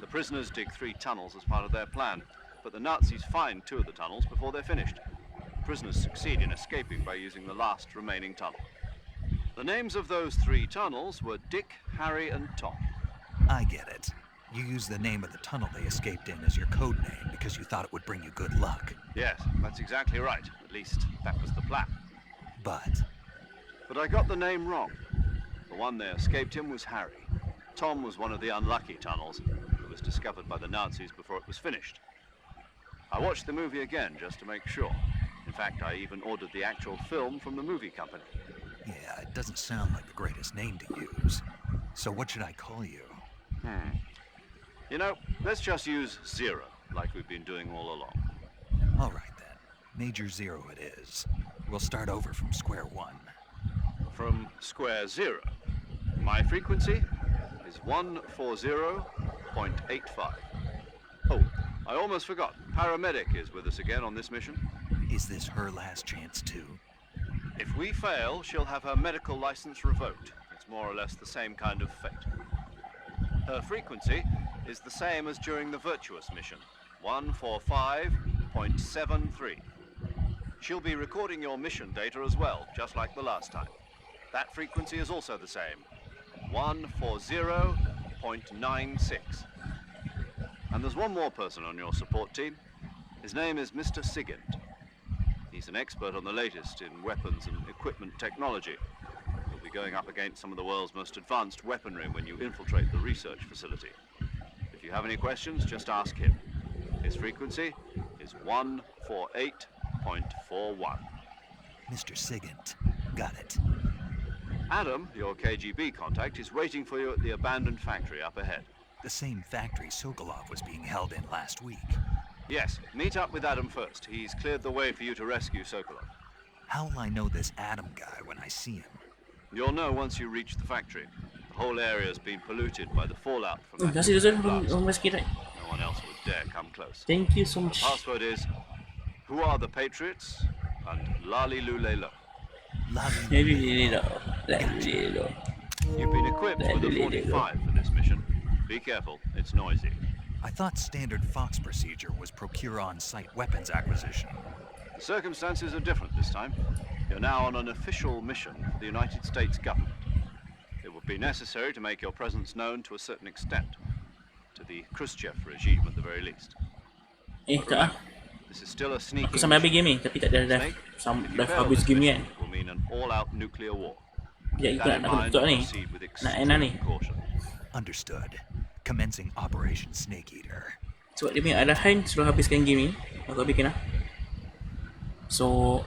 The prisoners dig 3 tunnels as part of their plan, but the Nazis find 2 of the tunnels before they're finished. Prisoners succeed in escaping by using the last remaining tunnel. The names of those 3 tunnels were Dick, Harry, and Tom. I get it. You used the name of the tunnel they escaped in as your code name because you thought it would bring you good luck. Yes, that's exactly right. At least, that was the plan. But I got the name wrong. The one they escaped in was Harry. Tom was one of the unlucky tunnels that was discovered by the Nazis before it was finished. I watched the movie again just to make sure. In fact, I even ordered the actual film from the movie company. yeah, it doesn't sound like the greatest name to use. So what should I call you? You know, let's just use Zero, like we've been doing all along. All right then. Major Zero it is. We'll start over from square one. From square zero. My frequency is 140.85. Oh, I almost forgot. Paramedic is with us again on this mission. Is this her last chance too? If we fail, she'll have her medical license revoked. It's more or less the same kind of fate. Her frequency is the same as during the Virtuous mission, 145.73. She'll be recording your mission data as well, just like the last time. That frequency is also the same, 140.96. And there's one more person on your support team. His name is Mr. Sigint. He's an expert on the latest in weapons and equipment technology. You'll be going up against some of the world's most advanced weaponry when you infiltrate the research facility. If you have any questions, just ask him. His frequency is 148.41. Mr. Sigint. Got it. Adam, your KGB contact, is waiting for you at the abandoned factory up ahead. The same factory Sokolov was being held in last week. Yes, meet up with Adam first. He's cleared the way for you to rescue Sokolov. How will I know this Adam guy when I see him? You'll know once you reach the factory. The The whole area has been polluted by the fallout from that Kasih Zul, blast. right. No one else would dare come close. Thank you so much. The password is "Who are the Patriots?" and "Lali Lulelo." You've been equipped with a 45 for this mission. Be careful, it's noisy. I thought standard Fox procedure was procure on-site weapons acquisition. The circumstances are different this time. You're now on an official mission for the United States government. It would be necessary to make your presence known to a certain extent. To the Khrushchev regime at the very least. Tak. This is still a sneaking Aku sampai habis game ni, tapi tak ada dah habis game ni kan. will mean an all-out nuclear war. Sekejap ikut nak tutup ni. Nak end lah ni. Understood. Commencing Operation Snake Eater. Sebab dia punya arahan suruh habiskan game ni. Aku habiskan lah. So,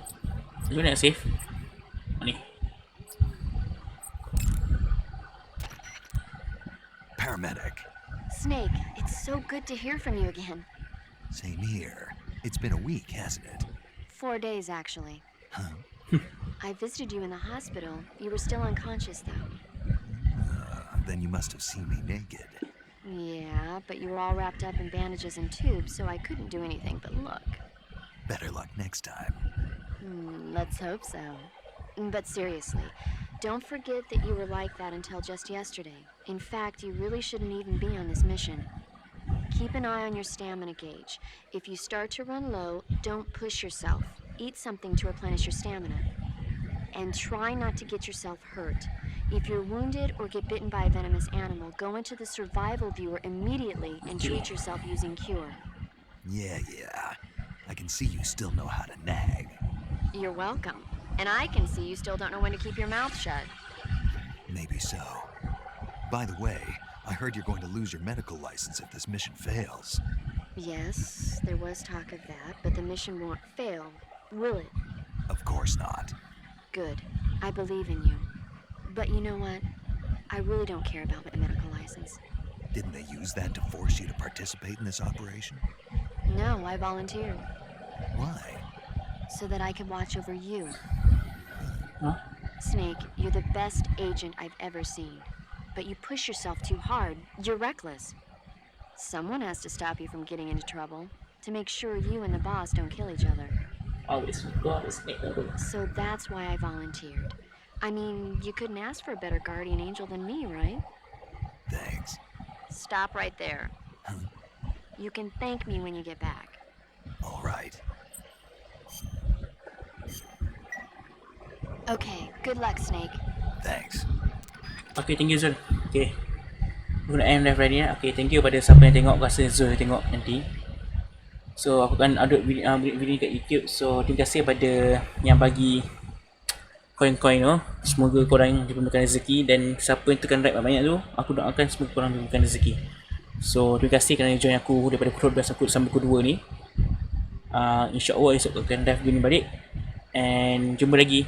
macam mana nak save? Ni. Paramedic. Snake, it's so good to hear from you again. Same here. It's been a week, hasn't it? 4 days, actually. I visited you in the hospital. You were still unconscious, though. Then you must have seen me naked. Yeah, but you were all wrapped up in bandages and tubes, so I couldn't do anything but look. Better luck next time. Let's hope so. But seriously, don't forget that you were like that until just yesterday. In fact, you really shouldn't even be on this mission. Keep an eye on your stamina gauge. If you start to run low, don't push yourself. Eat something to replenish your stamina. And try not to get yourself hurt. If you're wounded or get bitten by a venomous animal, go into the survival viewer immediately and treat yourself using Cure. Yeah. I can see you still know how to nag. You're welcome. And I can see you still don't know when to keep your mouth shut. Maybe so. By the way, I heard you're going to lose your medical license if this mission fails. Yes, there was talk of that, but the mission won't fail, will it? Of course not. Good. I believe in you. But you know what? I really don't care about my medical license. Didn't they use that to force you to participate in this operation? No, I volunteered. Why? So that I could watch over you. Huh? Snake, you're the best agent I've ever seen. But you push yourself too hard. You're reckless. Someone has to stop you from getting into trouble. To make sure you and the boss don't kill each other. Always got a snake. So that's why I volunteered. I mean, you couldn't ask for a better guardian angel than me, right? Thanks. Stop right there. You can thank me when you get back. All right. Okay, good luck, Snake. Thanks. Okay, thank you Zul. Okay, aku nak end live ready lah. Okay, thank you pada siapa yang tengok. Rasa Zul tengok nanti. So aku akan upload video ni kat YouTube. So terima kasih pada yang bagi koin-koin tu. Semoga korang diberikan rezeki. Dan siapa yang tekan like banyak tu, aku doakan semoga korang diberikan rezeki. So terima kasih kerana join aku daripada pukul 12 aku sampai pukul 2 ni. InsyaAllah esok aku akan live gini balik. And jumpa lagi